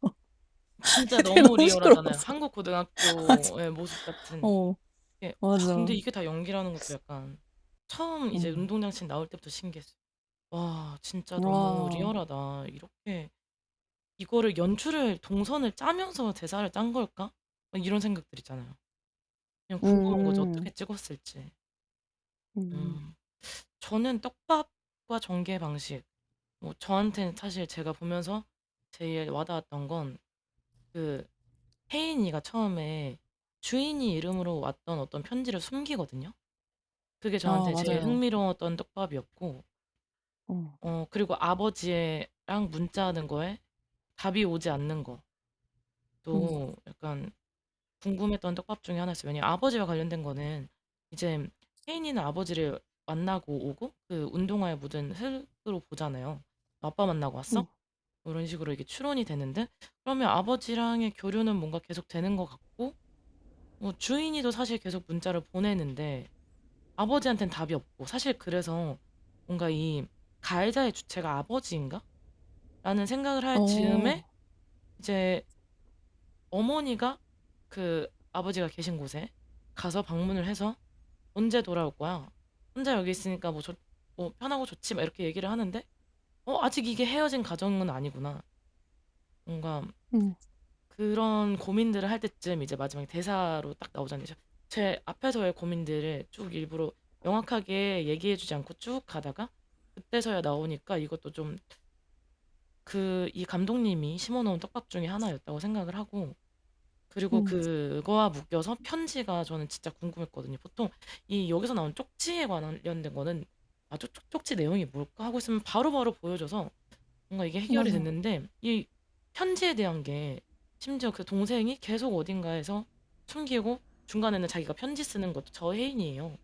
진짜 애들이 너무 너무 리얼하잖아요. 시끄러워서. 한국 맞아. 고등학교의 모습 같은. 어, 근데 맞아. 이게 다 연기라는 것도 약간 처음 이제 음. 운동장씬 나올 때부터 신기했어요. 와, 진짜 너무 와. 리얼하다. 이렇게 이거를 연출을 동선을 짜면서 대사를 짠 걸까? 막 이런 생각들 있잖아요. 그냥 궁금한 거죠. 음. 어떻게 찍었을지. 음. 음. 저는 떡밥과 전개 방식. 저한테는 사실 제가 보면서 제일 와닿았던 건 그 혜인이가 처음에 주인이 이름으로 왔던 어떤 편지를 숨기거든요. 그게 아, 저한테 제일 맞아요. 흥미로웠던 떡밥이었고, 어. 그리고 아버지랑 문자하는 거에 답이 오지 않는 음. 것도 약간 궁금했던 떡밥 중에 하나였어요. 왜냐면 아버지와 관련된 거는 이제 혜인이는 아버지를 만나고 오고 그 운동화에 묻은 흙으로 보잖아요. 아빠 만나고 왔어? 음. 이런 식으로 이게 추론이 되는데 그러면 아버지랑의 교류는 뭔가 계속 되는 것 같고 주인이도 사실 계속 문자를 보내는데 아버지한테는 답이 없고 사실 그래서 뭔가 이 가해자의 주체가 아버지인가? 라는 생각을 할 즈음에 어. 이제 어머니가 그 아버지가 계신 곳에 가서 방문을 해서 언제 돌아올 거야? 혼자 여기 있으니까 뭐 편하고 좋지 막 이렇게 얘기를 하는데 아직 이게 헤어진 가정은 아니구나. 뭔가 음. 그런 고민들을 할 때쯤 이제 마지막에 대사로 딱 나오잖아요. 제 앞에서의 고민들을 쭉 일부러 명확하게 얘기해주지 않고 쭉 가다가 그때서야 나오니까 이것도 좀 이 감독님이 심어놓은 떡밥 중에 하나였다고 생각을 하고 그리고 음. 그거와 묶여서 편지가 저는 진짜 궁금했거든요. 보통 이 여기서 나온 쪽지에 관련된 거는 쪽지 내용이 뭘까 하고 있으면 바로바로 보여줘서 뭔가 이게 해결이 맞아. 됐는데 이 편지에 대한 게 심지어 그 동생이 계속 어딘가에서 숨기고 중간에는 자기가 편지 쓰는 것도 저 혜인이에요.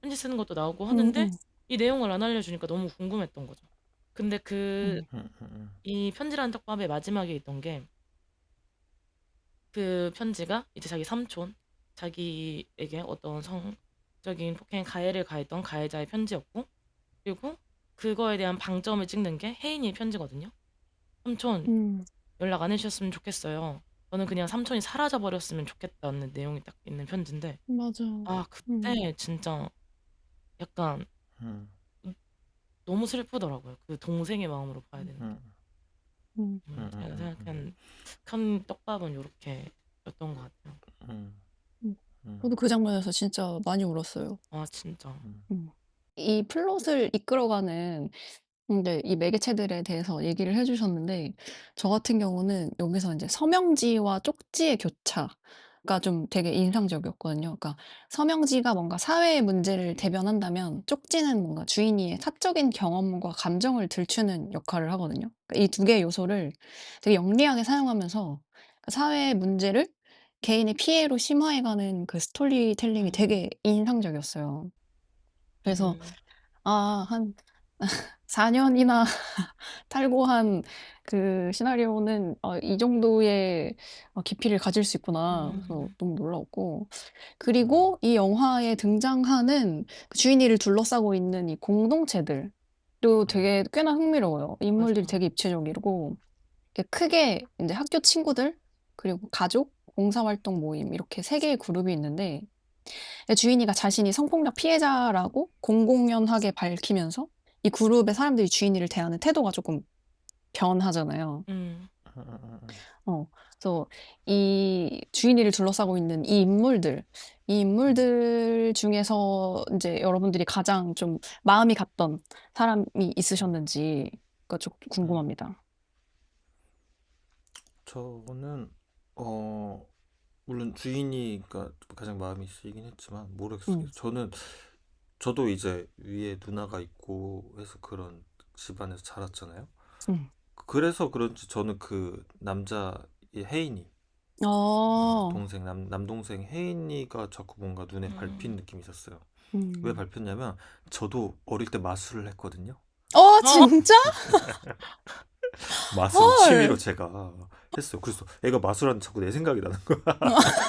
편지 쓰는 것도 나오고 음. 하는데 음. 이 내용을 안 알려주니까 너무 궁금했던 거죠. 근데 음. 이 편지라는 떡밥의 마지막에 있던 게 그 편지가 이제 자기 삼촌, 자기에게 어떤 본격적인 폭행 가해를 가했던 가해자의 편지였고, 그리고 그거에 대한 방점을 찍는 게 혜인이의 편지거든요. 삼촌 음, 연락 안 해주셨으면 좋겠어요. 저는 그냥 삼촌이 사라져 버렸으면 좋겠다는 내용이 딱 있는 편지인데, 맞아. 아 그때 진짜 약간 음, 너무 슬프더라고요. 그 동생의 마음으로 봐야 되는 게. 음, 제가 음, 생각한 큰 떡밥은 요렇게 였던 것 같아요. 음, 음. 음, 저도 그 장면에서 진짜 많이 울었어요. 아 진짜. 음, 음. 이 플롯을 이끌어가는 근데 이 매개체들에 대해서 얘기를 해 주셨는데 저 같은 경우는 여기서 인제 서명지와 쪽지의 교차가 좀 되게 인상적이었거든요. 그러니까 서명지가 뭔가 사회의 문제를 대변한다면 쪽지는 뭔가 주인이의 사적인 경험과 감정을 들추는 역할을 하거든요. 그러니까 이 두 개의 요소를 되게 영리하게 사용하면서 그 사회의 문제를 개인의 피해로 심화해 가는 그 스토리텔링이 음. 되게 인상적이었어요. 그래서 음. 한 4 년이나 탈고한 그 시나리오는 '이 정도의 깊이를 가질 수 있구나.' 그래서 음. 너무 놀라웠고 그리고 이 영화에 등장하는 그 주인이를 둘러싸고 있는 이 공동체들도 되게 꽤나 흥미로워요. 인물들이 맞아. 되게 입체적이고 이렇게 크게 인제 학교 친구들 그리고 가족, 봉사활동 모임 이렇게 3 개의 그룹이 있는데 주인이가 자신이 성폭력 피해자라고 공공연하게 밝히면서 이 그룹의 사람들이 주인이를 대하는 태도가 쪼끔 변하잖아요. 음. 어 그래서 이 주인이를 둘러싸고 있는 이 인물들 중에서 인제 여러분들이 가장 좀 마음이 갔던 사람이 있으셨는지가 좀 궁금합니다. 저는 어 물론 주인이가 가장 마음이 쓰이긴 했지만 모르겠어요. 음. 저도 이제 위에 누나가 있고 해서 그런 집안에서 자랐잖아요. 음. 그래서 그런지 저는 그 남자 이 혜인이 어. 동생 남동생 혜인이가 자꾸 뭔가 눈에 밟힌 음. 느낌이 있었어요. 왜 음. 밟혔냐면 저도 어릴 때 마술을 했거든요. 어. 진짜? 마술을 취미로 헐. 제가 했어요. 그래서 애가 마술하는 자꾸 내 생각이 나는 거야.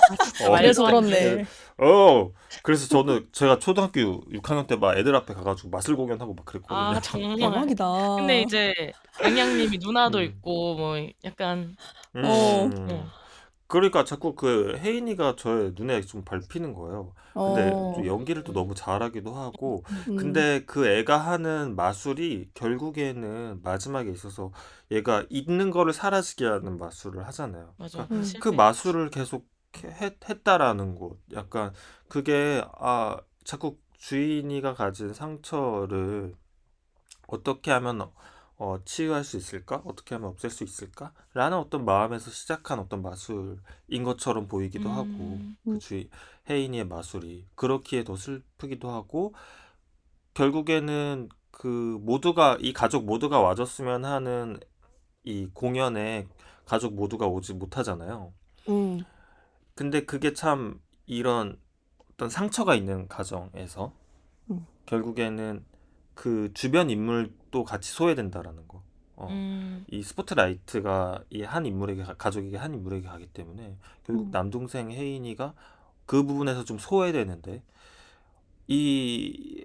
아 진짜 그래서 말도 안 돼. 울었네. 그래서 제가 초등학교 6학년 때 막 애들 앞에 가가지고 마술 공연하고 막 그랬거든요. 아 정말. 대박이다. 근데 이제 양양님이 누나도 음, 있고 뭐 약간 어. 음. 어. 그러니까 자꾸 그 혜인이가 저의 눈에 좀 밟히는 거예요. 근데 또 어. 연기를 또 너무 잘하기도 하고, 음. 근데 그 애가 하는 마술이 결국에는 마지막에 있어서 얘가 있는 거를 사라지게 하는 마술을 하잖아요. 맞아. 그러니까 근데 음. 그 실패했죠. 마술을 계속 했다라는 것. 약간 그게 자꾸 주인이가 가진 상처를 어떻게 하면 치유할 수 있을까? 어떻게 하면 없앨 수 있을까? 라는 어떤 마음에서 시작한 어떤 마술인 것처럼 보이기도 하고 그 음. 주인 혜인이의 마술이 그렇기에 더 슬프기도 하고 결국에는 그 모두가 이 가족 모두가 와줬으면 하는 이 공연에 가족 모두가 오지 못하잖아요. 음. 근데 그게 참 이런 어떤 상처가 있는 가정에서 음. 결국에는 그 주변 인물도 같이 소외된다라는 거. 음. 이 스포트라이트가 이 한 인물에게 가족에게 한 인물에게 가기 때문에 결국 음. 남동생 혜인이가 그 부분에서 좀 소외되는데 이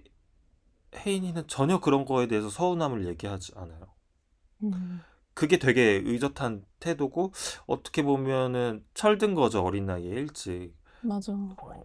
혜인이는 전혀 그런 거에 대해서 서운함을 얘기하지 않아요. 음. 그게 되게 의젓한 태도고 어떻게 보면은 철든 거죠 어린 나이에 일찍. 맞아. 어,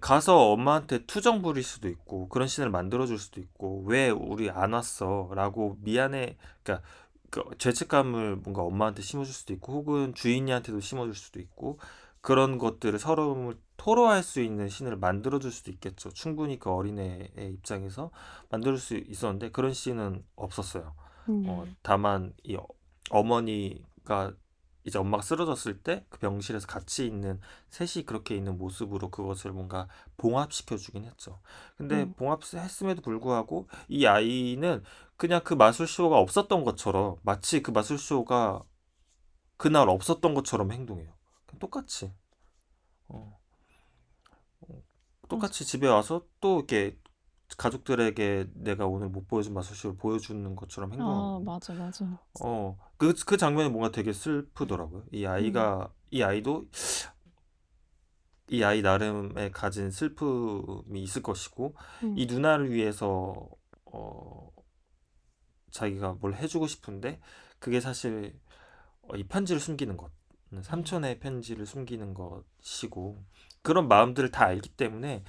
가서 엄마한테 투정 부릴 수도 있고 그런 씬을 만들어줄 수도 있고 왜 우리 안 왔어? 라고 미안해 그러니까 그 죄책감을 뭔가 엄마한테 심어줄 수도 있고 혹은 주인이한테도 심어줄 수도 있고 그런 것들을 서러움을 토로할 수 있는 씬을 만들어줄 수도 있겠죠. 충분히 그 어린애의 입장에서 만들 수 있었는데 그런 씬은 없었어요. 음. 음. 다만 이 어머니가 이제 엄마가 쓰러졌을 때 그 병실에서 같이 있는 셋이 그렇게 있는 모습으로 그것을 뭔가 봉합시켜 주긴 했죠. 근데 음. 봉합했음에도 불구하고 이 아이는 그냥 그 마술쇼가 없었던 것처럼 마치 그 마술쇼가 그날 없었던 것처럼 행동해요. 그냥 똑같이. 어, 맞아. 똑같이 집에 와서 또 이렇게 가족들에게 내가 오늘 못 보여준 마술쇼를 보여주는 것처럼 행동하거든요. 맞아, 맞아. 그 장면이 뭔가 되게 슬프더라고요. 음. 이 아이도 이 아이 나름의 가진 슬픔이 있을 것이고 음, 이 누나를 위해서 어, 자기가 뭘 해주고 싶은데 그게 사실 이 편지를 숨기는 것, 음, 삼촌의 편지를 숨기는 것이고 그런 마음들을 다 알기 때문에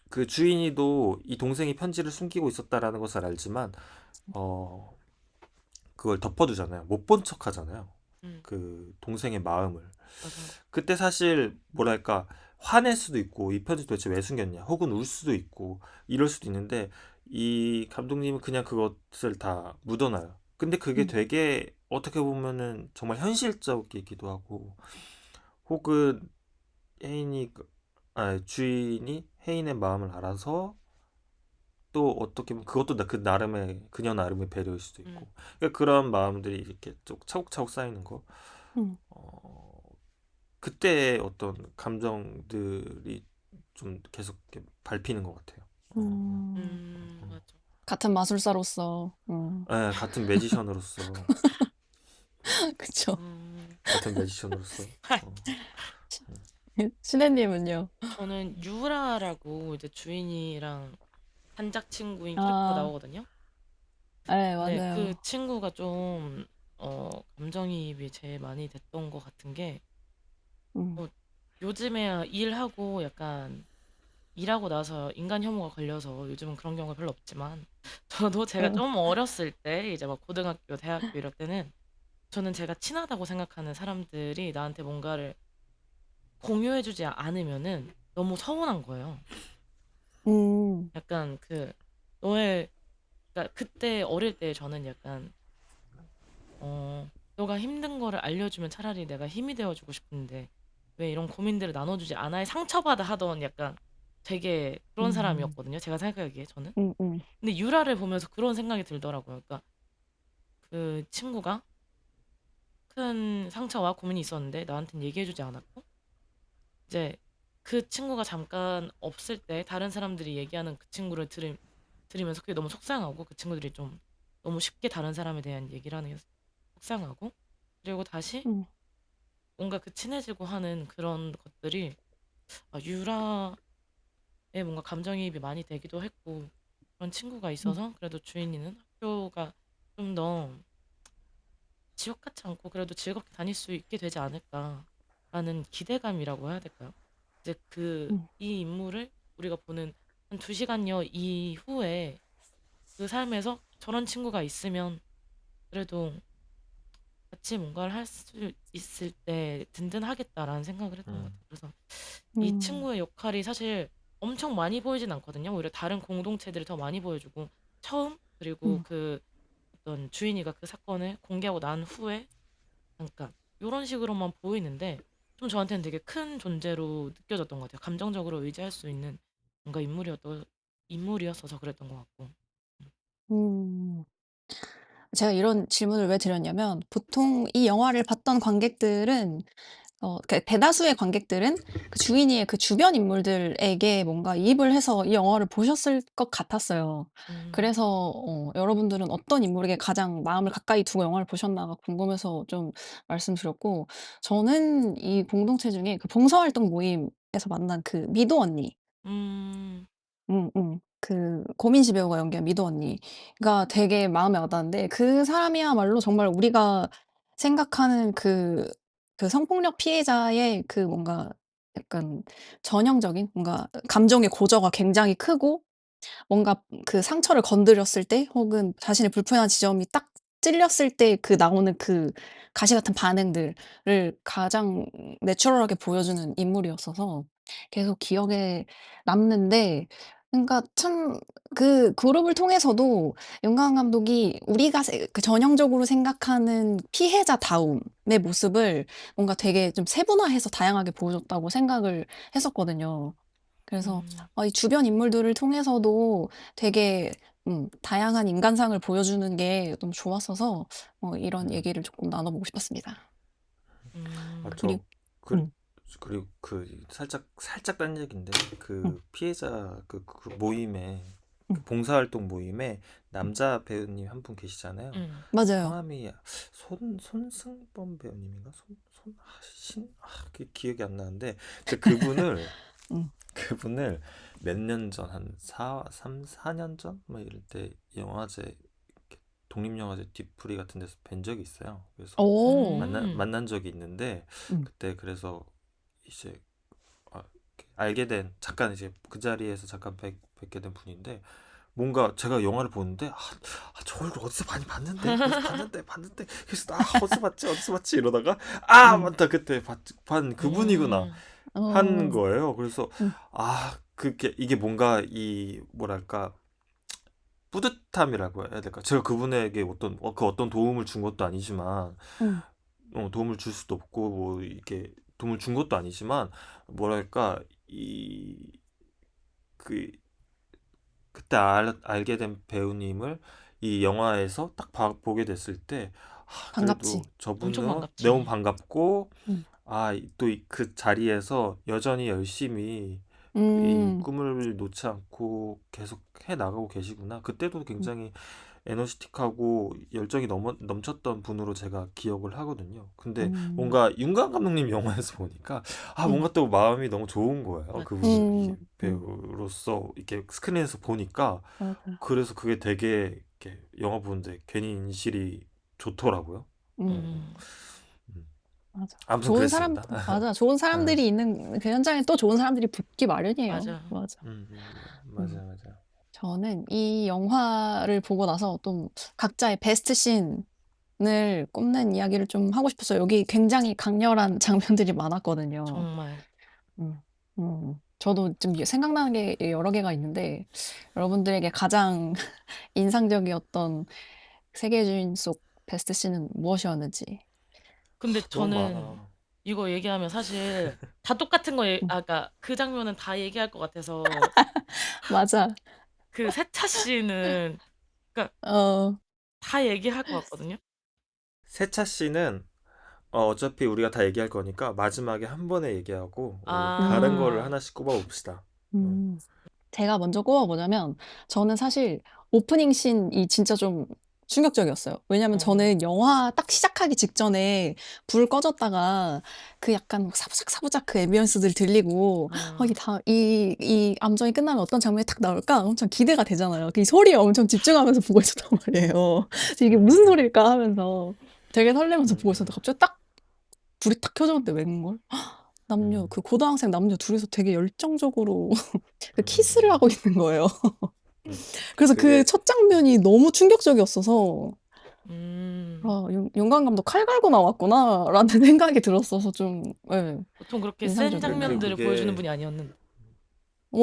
그 주인이도 이 동생이 편지를 숨기고 있었다라는 것을 알지만 어, 그걸 덮어두잖아요. 못 본 척 하잖아요. 음, 그 동생의 마음을. 맞아. 그때 사실 뭐랄까 화낼 수도 있고 이 편지 도대체 왜 숨겼냐 혹은 울 수도 있고 이럴 수도 있는데 이 감독님은 그냥 그것을 다 묻어놔요. 근데 그게 음, 되게 어떻게 보면은 정말 현실적이기도 하고 혹은 혜인이 주인이 혜인의 마음을 알아서 또 어떻게 보면 그것도 그 나름의 그녀 나름의 배려일 수도 음, 있고 그러니까 그런 마음들이 이렇게 쭉 차곡차곡 쌓이는 거 음, 어, 그때의 어떤 감정들이 좀 계속 이렇게 밟히는 것 같아요. 음. 맞아. 같은 마술사로서, 예, 같은 매지션으로서 그쵸. 같은 매지션으로서 어, 신혜님은요? 저는 유라라고 이제 주인이랑 단짝 친구인 캐릭터가 아, 나오거든요. 네, 네, 그 맞아요. 친구가 좀, 감정이입이 제일 많이 됐던 것 같은 게, 음, 뭐, 요즘에 일하고 약간, 일하고 나서 인간 혐오가 걸려서 요즘은 그런 경우가 별로 없지만, 저도 제가 어, 좀 어렸을 때, 이제 막 고등학교, 대학교 이럴 때는, 저는 제가 친하다고 생각하는 사람들이 나한테 뭔가를 공유해주지 않으면은 너무 서운한 거예요. 음, 약간 너의, 그러니까 그때 어릴 때 저는 약간, 너가 힘든 거를 알려주면 차라리 내가 힘이 되어주고 싶은데 왜 이런 고민들을 나눠주지 않아야 상처받아 하던 약간 되게 그런 음, 사람이었거든요. 제가 생각하기에 저는. 음, 음, 근데 유라를 보면서 그런 생각이 들더라고요. 그러니까 그 친구가 큰 상처와 고민이 있었는데 나한테는 얘기해주지 않았고 이제 그 친구가 잠깐 없을 때 다른 사람들이 얘기하는 그 친구를 들으면서 그게 너무 속상하고 그 친구들이 좀 너무 쉽게 다른 사람에 대한 얘기를 하는 게 속상하고 그리고 다시 음, 뭔가 그 친해지고 하는 그런 것들이 유라의 뭔가 감정이입이 많이 되기도 했고 그런 친구가 음, 있어서 그래도 주인이는 학교가 좀 더 지옥 같지 않고 그래도 즐겁게 다닐 수 있게 되지 않을까라는 기대감이라고 해야 될까요? 이제 음, 이 인물을 우리가 보는 한 2시간여 이후에 그 삶에서 저런 친구가 있으면 그래도 같이 뭔가를 할 수 있을 때 든든하겠다라는 생각을 했던 것 음, 같아요. 그래서 이 음, 친구의 역할이 사실 엄청 많이 보이진 않거든요. 오히려 다른 공동체들이 더 많이 보여주고 처음 그리고 음, 그 어떤 주인이가 그 사건을 공개하고 난 후에 잠깐 이런 식으로만 보이는데 좀 저한테는 되게 큰 존재로 느껴졌던 것 같아요. 감정적으로 의지할 수 있는 뭔가 인물이었어서 그랬던 것 같고. 음. 제가 이런 질문을 왜 드렸냐면, 보통 이 영화를 봤던 관객들은 대다수의 관객들은 그 주인이의 그 주변 인물들에게 뭔가 이입을 해서 이 영화를 보셨을 것 같았어요. 음, 그래서 여러분들은 어떤 인물에게 가장 마음을 가까이 두고 영화를 보셨나가 궁금해서 좀 말씀드렸고, 저는 이 공동체 중에 그 봉사활동 모임에서 만난 그 미도 언니, 음, 그 고민지 배우가 연기한 미도 언니가 되게 마음에 와 닿는데, 그 사람이야말로 정말 우리가 생각하는 그 성폭력 피해자의 그 뭔가 약간 전형적인 뭔가 감정의 고저가 굉장히 크고, 뭔가 그 상처를 건드렸을 때 혹은 자신의 불편한 지점이 딱 찔렸을 때 그 나오는 그 가시 같은 반응들을 가장 내추럴하게 보여주는 인물이었어서 계속 기억에 남는데, 그러니까 참 그 그룹을 통해서도 윤가은 감독이 우리가 그 전형적으로 생각하는 피해자다움의 모습을 뭔가 되게 좀 세분화해서 다양하게 보여줬다고 생각을 했었거든요. 그래서 음, 이 주변 인물들을 통해서도 되게 다양한 인간상을 보여주는 게 너무 좋았어서 이런 음. 얘기를 조금 나눠 보고 싶었습니다. 음, 저 그리고 그, 음. 그리고 그 살짝 딴 얘기인데 음. 그 피해자 그 모임에 그 음. 봉사활동 모임에 남자 배우님 한 분 계시잖아요. 음. 맞아요. 성함이 손승범 배우님인가? 그 기억이 안 나는데 저 그분을 음. 그분을 몇 년 전, 한 4년 전? 막 이럴 때 영화제, 이렇게 독립영화제 뒤풀이 같은 데서 뵌 적이 있어요. 그래서 오. 만난 적이 있는데 음. 그때 그래서 이제 이렇게 알게 된, 잠깐 이제 그 자리에서 잠깐 뵙게 된 분인데, 뭔가 제가 영화를 보는데 저 얼굴 어디서 많이 봤는데 그래서 어디서 봤지 이러다가 음. 맞다, 그때 반 그분이구나 한 어. 거예요. 그래서 음. 그게 이게 뭔가 이 뭐랄까 뿌듯함이라고 해야 될까? 제가 그분에게 어떤 도움을 준 것도 아니지만, 음. 도움을 줄 수도 없고 뭐 이렇게 도움을 준 것도 아니지만, 뭐랄까 이 그 그때 알게 된 배우님을 이 영화에서 딱 보게 됐을 때, 반갑지. 그래도 엄청 저분은 너무 반갑지. 반갑고, 음. 또 그 자리에서 여전히 열심히 이 음. 꿈을 놓지 않고 계속 해 나가고 계시구나. 그때도 음. 굉장히 에너지틱하고 열정이 넘쳤던 분으로 제가 기억을 하거든요. 근데 음. 뭔가 윤강 감독님 영화에서 보니까 음. 뭔가 또 마음이 너무 좋은 거예요. 그분을 음. 배우로서 이렇게 스크린에서 보니까. 맞아. 그래서 그게 되게 이렇게 영화 보는데 괜히 인실이 좋더라고요. 음. 음. 음. 맞아. 아무튼 좋은 사람, 그랬습니다. 맞아. 좋은 어. 사람들이 있는 그 현장에 또 좋은 사람들이 붙기 마련이에요. 맞아. 맞아. 음. 맞아. 저는 이 영화를 보고 나서 좀 각자의 베스트 씬을 꼽는 이야기를 좀 하고 싶어서, 여기 굉장히 강렬한 장면들이 많았거든요. 정말. 음. 저도 좀 생각나는 게 여러 개가 있는데, 여러분들에게 가장 인상적이었던 세계의 주인 속 베스트 씬은 무엇이었는지. 근데 너무 저는 많아. 이거 얘기하면 사실 다 똑같은 거 음. 그러니까 그 장면은 다 얘기할 것 같아서 맞아. 그 세차 씬은 그러니까 어. 다 얘기할 것 같거든요. 세차 씨는 어차피 우리가 다 얘기할 거니까 마지막에 한 번에 얘기하고 우리 다른 음. 거를 아. 하나씩 꼽아 봅시다. 음. 제가 먼저 꼽아보자면, 저는 사실 오프닝 씬이 진짜 좀 충격적이었어요. 왜냐면 어. 저는 영화 딱 시작하기 직전에 불 꺼졌다가 그 약간 사부작 그 앰비언스들 들리고, 어. 이 암정이 끝나면 어떤 장면이 딱 나올까 엄청 기대가 되잖아요. 그 소리에 엄청 집중하면서 보고 있었단 말이에요. 그래서 이게 무슨 음, 소리일까 하면서 되게 설레면서 보고 있었는데, 음, 갑자기 딱 불이 딱 켜졌는데 웬걸? 음, 그 고등학생 남녀 둘이서 되게 열정적으로 그 키스를 음, 하고 있는 거예요. 음. 그래서 그 그게 첫 장면이 너무 충격적이었어서, 음. 윤관 감독 칼 갈고 나왔구나라는 생각이 들었어서 좀, 예, 보통 그렇게 센 인상적이었어요. 장면들을 보여주는 그게 분이 아니었는데.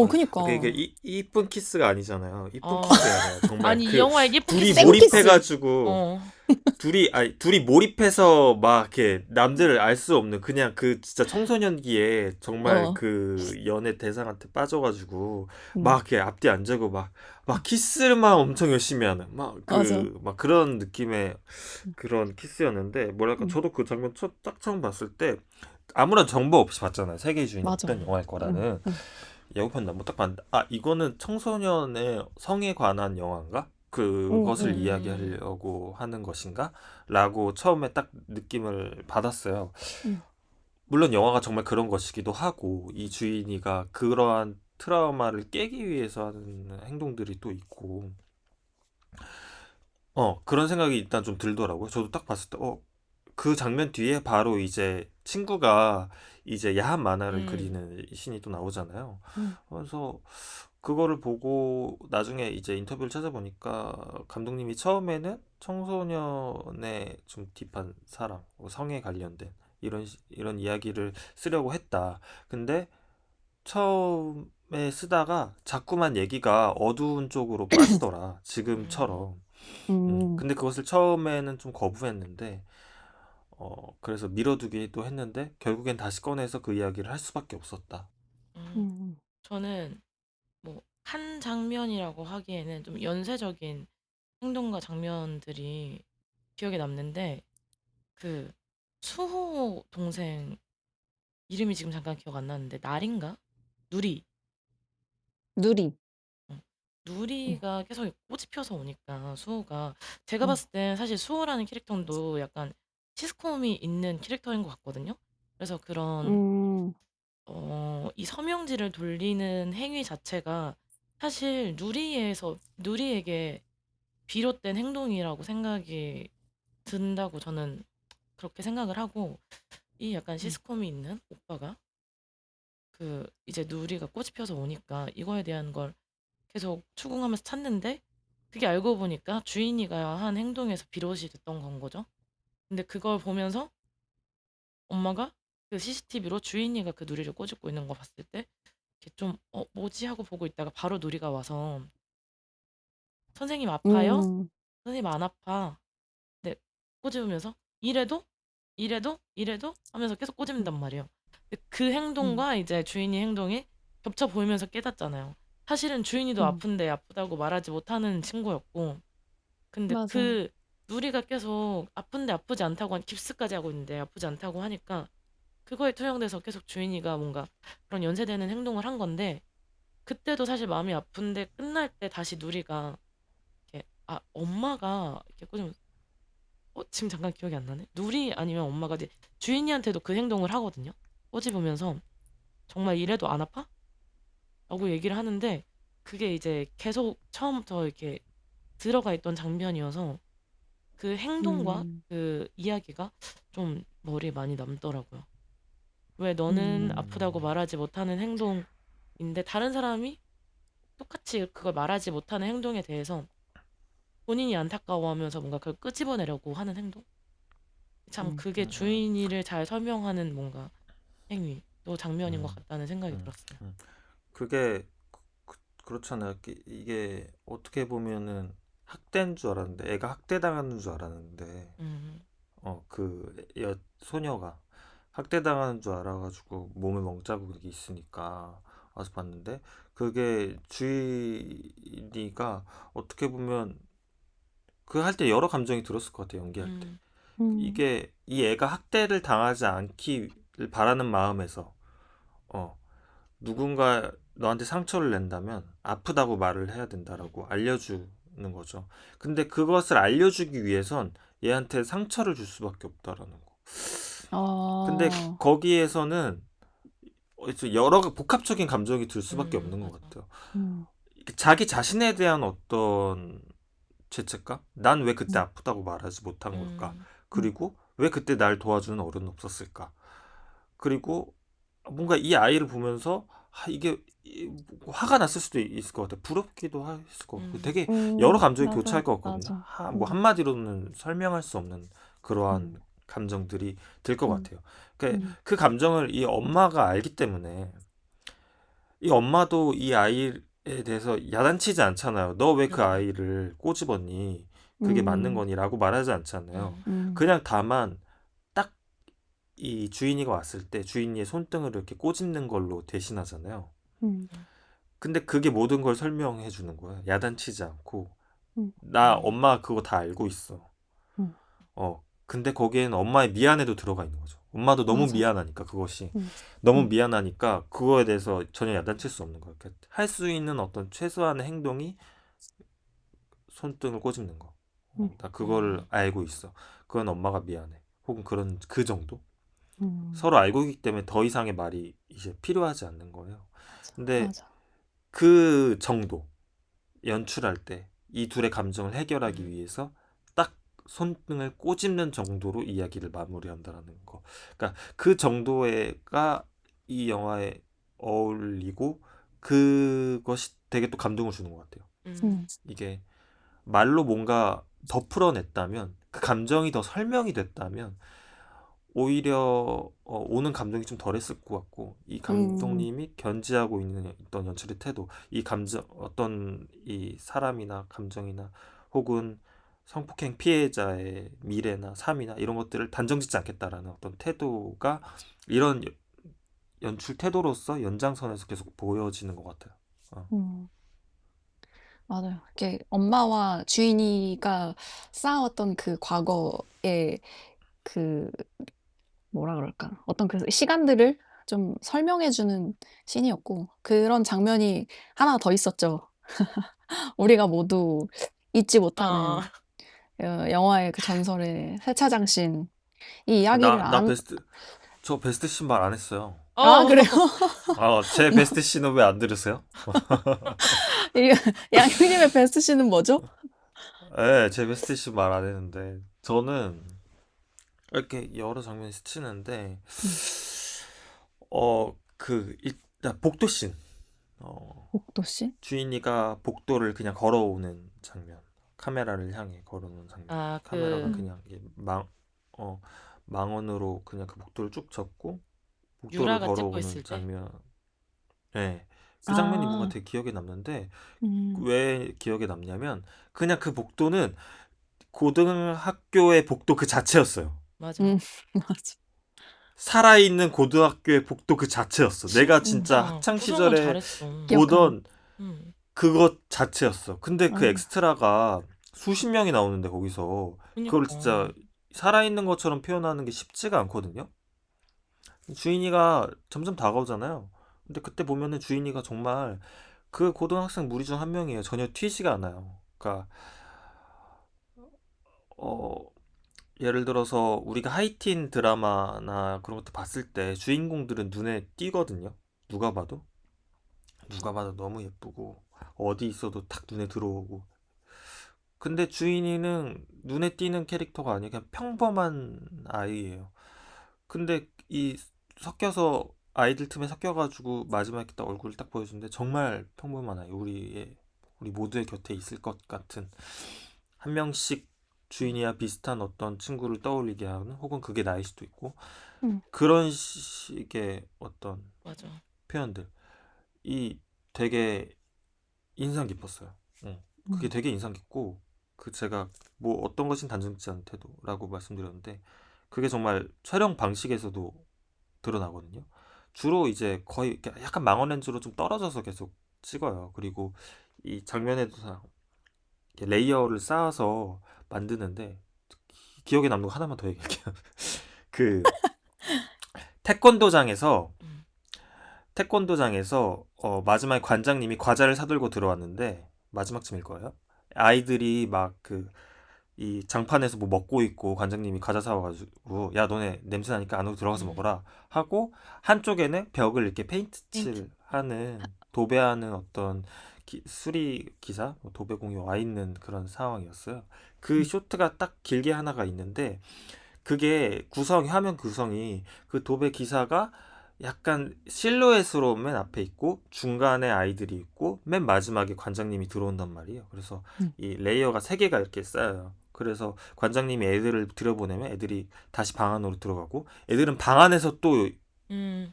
그니까. 이게 이쁜 키스가 아니잖아요. 이쁜 어. 키스가 아니라 정말 아니 이 영화에 예쁜 둘이 키스가 없어. 생키스. 몰입해가지고 어. 둘이 몰입해서 막 이렇게 남들을 알 수 없는, 그냥 그 진짜 청소년기에 정말 어, 그 연애 대상한테 빠져가지고 막 음, 이렇게 앞뒤 안 재고 막 키스만 엄청 열심히 하는 맞아. 막 그런 느낌의 그런 키스였는데, 뭐랄까 음, 저도 그 장면 딱 처음 봤을 때 아무런 정보 없이 봤잖아요. 세계의 주인이 맞아. 어떤 음. 영화일 거라는. 예고편 나뭐 딱 봤는데, 이거는 청소년의 성에 관한 영화인가? 음, 그것을 음, 이야기하려고 하는 것인가? 라고 처음에 딱 느낌을 받았어요. 음, 물론 영화가 정말 그런 것이기도 하고, 이 주인이가 그러한 트라우마를 깨기 위해서 하는 행동들이 또 있고, 그런 생각이 일단 좀 들더라고요. 저도 딱 봤을 때, 그 장면 뒤에 바로 이제 친구가 이제 야한 만화를 음. 그리는 신이 또 나오잖아요. 음, 그래서 그거를 보고 나중에 이제 인터뷰를 찾아보니까, 감독님이 처음에는 청소년의 좀 딥한 사랑, 성에 관련된 이런 이야기를 쓰려고 했다. 근데 처음에 쓰다가 자꾸만 얘기가 어두운 쪽으로 빠지더라. 음. 지금처럼. 음, 근데 그것을 처음에는 좀 거부했는데, 그래서 미뤄두기도 했는데 결국엔 다시 꺼내서 그 이야기를 할 수밖에 없었다. 음. 음, 저는 뭐 한 장면이라고 하기에는 좀 연쇄적인 행동과 장면들이 기억에 남는데 그 수호 동생 이름이 지금 잠깐 기억 안 나는데 날인가? 누리. 누리. 어. 음, 누리가 계속 꽃이 펴서 오니까 수호가 제가 음, 봤을 땐 사실 수호라는 캐릭터도 약간 시스콤이 있는 캐릭터인 것 같거든요. 그래서 그런 음, 이 서명지를 돌리는 행위 자체가 사실 누리에게 비롯된 행동이라고 생각이 든다고 저는 그렇게 생각을 하고, 이 약간 음, 시스콤이 있는 오빠가 이제 누리가 꽃이 펴서 오니까 이거에 대한 걸 계속 추궁하면서 찾는데, 그게 알고 보니까 주인이가 한 행동에서 비롯이 됐던 건 거죠. 근데 그걸 보면서 엄마가 그 CCTV로 주인이가 그 누리를 꼬집고 있는 거 봤을 때 이렇게 좀 뭐지 하고 보고 있다가 바로 누리가 와서 선생님 아파요? 음, 선생님 안 아파. 네, 꼬집으면서 이래도 하면서 계속 음, 꼬집는단 말이에요. 근데 그 음, 행동과 이제 주인이 행동이 겹쳐 보이면서 깨닫잖아요. 사실은 주인이도 음. 아픈데 아프다고 말하지 못하는 친구였고, 근데 맞아요. 누리가 계속 아픈데 아프지 않다고 깁스까지 하고 있는데 아프지 않다고 하니까 그거에 투영돼서 계속 주인이가 뭔가 그런 연쇄되는 행동을 한 건데, 그때도 사실 마음이 아픈데 끝날 때 다시 누리가 이렇게 엄마가 이렇게 꼬집으면서 지금 잠깐 기억이 안 나네. 누리 아니면 엄마가 이제 주인이한테도 그 행동을 하거든요. 꼬집으면서 정말 이래도 안 아파? 라고 얘기를 하는데, 그게 이제 계속 처음부터 이렇게 들어가 있던 장면이어서 그 행동과 음, 그 이야기가 좀 머리에 많이 남더라고요. 왜 너는 음, 아프다고 음, 말하지 못하는 행동인데 다른 사람이 똑같이 그걸 말하지 못하는 행동에 대해서 본인이 안타까워하면서 뭔가 그걸 끄집어내려고 하는 행동? 참 그게 음, 음, 주인이를 잘 설명하는 뭔가 행위 또 장면인 것 음, 같다는 생각이 음, 들었어요. 그게 그렇잖아요. 이게 어떻게 보면은 학대인 줄 알았는데, 애가 학대당하는 줄 알았는데, 음, 소녀가 학대당하는 줄 알아가지고 몸에 멍자국이 있으니까 와서 봤는데, 그게 주인이가 어떻게 보면 그 할 때 여러 감정이 들었을 것 같아요. 연기할 때. 음, 음, 이게 이 애가 학대를 당하지 않기를 바라는 마음에서 어 누군가 너한테 상처를 낸다면 아프다고 말을 해야 된다라고 알려주는 거죠. 근데 그것을 알려주기 위해선 얘한테 상처를 줄 수밖에 없다라는 거. 근데 어, 거기에서는 여러 복합적인 감정이 들 수밖에 없는 것 맞아. 같아요. 음, 자기 자신에 대한 어떤 죄책감? 난 왜 그때 음, 아프다고 말하지 못한 걸까? 음, 음, 그리고 왜 그때 날 도와주는 어른은 없었을까? 그리고 뭔가 이 아이를 보면서 이게 화가 났을 수도 있을 것 같아요. 부럽기도 했을 것 같고 되게 여러 감정이 교차할 맞아, 것 같거든요. 맞아. 뭐 한마디로는 설명할 수 없는 그러한 음, 감정들이 들 것 음, 같아요. 그러니까 음, 그 감정을 이 엄마가 알기 때문에 이 엄마도 이 아이에 대해서 야단치지 않잖아요. 너 왜 그 그렇죠. 아이를 꼬집었니? 그게 맞는 음, 거니? 라고 말하지 않잖아요. 음, 그냥 다만 딱 이 주인이가 왔을 때 주인이의 손등을 이렇게 꼬집는 걸로 대신하잖아요. 음, 음, 근데 그게 모든 걸 설명해 주는 거야. 야단치지 않고. 음, 나 음, 엄마 그거 다 알고 있어. 음, 근데 거기에는 엄마의 미안해도 들어가 있는 거죠. 엄마도 너무 맞아. 미안하니까 그것이 음, 너무 음, 미안하니까 그거에 대해서 전혀 야단칠 수 없는 거예요. 할 수 있는 어떤 최소한의 행동이 손등을 꼬집는 거. 음, 나 그거를 음, 알고 있어. 그건 엄마가 미안해. 혹은 그런 그 정도. 음, 서로 알고 있기 때문에 더 이상의 말이 이제 필요하지 않는 거예요. 맞아, 근데 맞아. 그 정도 연출할 때 이 둘의 감정을 해결하기 음, 위해서 딱 손등을 꼬집는 정도로 이야기를 마무리한다라는 거. 그러니까 그 정도가 이 영화에 어울리고 그것이 되게 또 감동을 주는 것 같아요. 음, 음, 이게 말로 뭔가 더 풀어냈다면 그 감정이 더 설명이 됐다면 오히려 오는 감동이 좀 덜했을 것 같고 이 음, 감독님이 견지하고 있는 어떤 연출의 태도, 이 감정 어떤 이 사람이나 감정이나 혹은 성폭행 피해자의 미래나 삶이나 이런 것들을 단정짓지 않겠다라는 어떤 태도가 이런 연출 태도로서 연장선에서 계속 보여지는 것 같아요. 어. 음, 맞아요. 이렇게 엄마와 주인이가 쌓아왔던 그 과거의 그 뭐라 그럴까? 어떤 그 시간들을 좀 설명해주는 씬이었고, 그런 장면이 하나 더 있었죠. 우리가 모두 잊지 아, 못하는 영화의 그 전설의 세차장 씬. 이 이야기를 나 저 베스트 씬 말 안 했어요. 그래요? 제 베스트 씬은 왜 안 들으세요? 양님의 베스트 씬은 뭐죠? 네, 제 베스트 씬 말 안 했는데 저는 이렇게 여러 장면이 스치는데 일단 복도 씬. 복도 씬? 주인이가 복도를 그냥 걸어오는 장면. 카메라를 향해 걸어오는 장면. 카메라가 그냥 이게 망원으로 그냥 그 복도를 쭉 접고 복도를 유라가 찍고 걸어오는 있을 때. 장면. 네. 그 장면이 뭔가 아, 되게 기억에 남는데 음, 왜 기억에 남냐면 그냥 그 복도는 고등학교의 복도 그 자체였어요. 맞아. 맞아. 살아있는 고등학교의 복도 그 자체였어. 내가 진짜 학창 구성은 시절에 잘했어. 보던 음. 그것 자체였어. 근데 그 아. 엑스트라가 수십 명이 나오는데 거기서 그걸 진짜 그니까. 살아있는 것처럼 표현하는 게 쉽지가 않거든요. 주인이가 점점 다가오잖아요. 근데 그때 보면은 주인이가 정말 그 고등학생 무리 중 한 명이에요. 전혀 튀지가 않아요. 그러니까 어 예를 들어서 우리가 하이틴 드라마나 그런 것도 봤을 때 주인공들은 눈에 띄거든요. 누가 봐도 너무 예쁘고 어디 있어도 탁 눈에 들어오고. 근데 주인이는 눈에 띄는 캐릭터가 아니라 그냥 평범한 아이예요. 근데 이 섞여서 아이들 틈에 섞여가지고 마지막에 딱 얼굴을 딱 보여주는데 정말 평범한 아이, 우리 모두의 곁에 있을 것 같은 한 명씩 주인이와 비슷한 어떤 친구를 떠올리게 하는, 혹은 그게 나일 수도 있고, 음. 그런 식의 어떤 맞아. 표현들 이 되게 인상 깊었어요. 그게 되게 인상 깊고, 제가 뭐 어떤 것인 단정짓지 않대도라고 말씀드렸는데 그게 정말 촬영 방식에서도 드러나거든요. 주로 이제 거의 이렇게 약간 망원 렌즈로 좀 떨어져서 계속 찍어요. 그리고 이 장면에도 이렇게 레이어를 쌓아서 만드는데 기억에 남는 거 하나만 더 얘기할게요. 그 태권도장에서 음. 마지막에 관장님이 과자를 사들고 들어왔는데, 마지막쯤일 거예요. 아이들이 막 이 장판에서 뭐 먹고 있고 관장님이 과자 사와가지고 야 너네 냄새 나니까 안으로 들어가서 먹어라 하고, 한쪽에는 벽을 이렇게 페인트 칠하는 도배하는 어떤 수리 기사, 도배공이 와 있는 그런 상황이었어요. 그 쇼트가 딱 길게 하나가 있는데 그게 화면 구성이 그 도배 기사가 약간 실루엣으로 맨 앞에 있고 중간에 아이들이 있고 맨 마지막에 관장님이 들어온단 말이에요. 그래서 이 레이어가 세 개가 이렇게 쌓여요. 그래서 관장님이 애들을 들여보내면 애들이 다시 방 안으로 들어가고, 애들은 방 안에서 또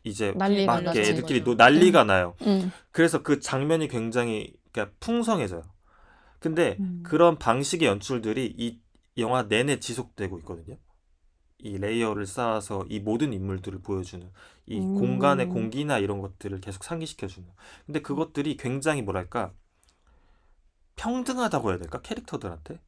이제 난리가 막 이렇게 나지. 애들끼리 난리가 나요. 음. 그래서 그 장면이 굉장히 그러니까 풍성해져요. 근데 음. 그런 방식의 연출들이 이 영화 내내 지속되고 있거든요. 이 레이어를 쌓아서 이 모든 인물들을 보여주는, 이 공간의 공기나 이런 것들을 계속 상기시켜주는. 근데 그것들이 굉장히 뭐랄까 평등하다고 해야 될까, 캐릭터들한테.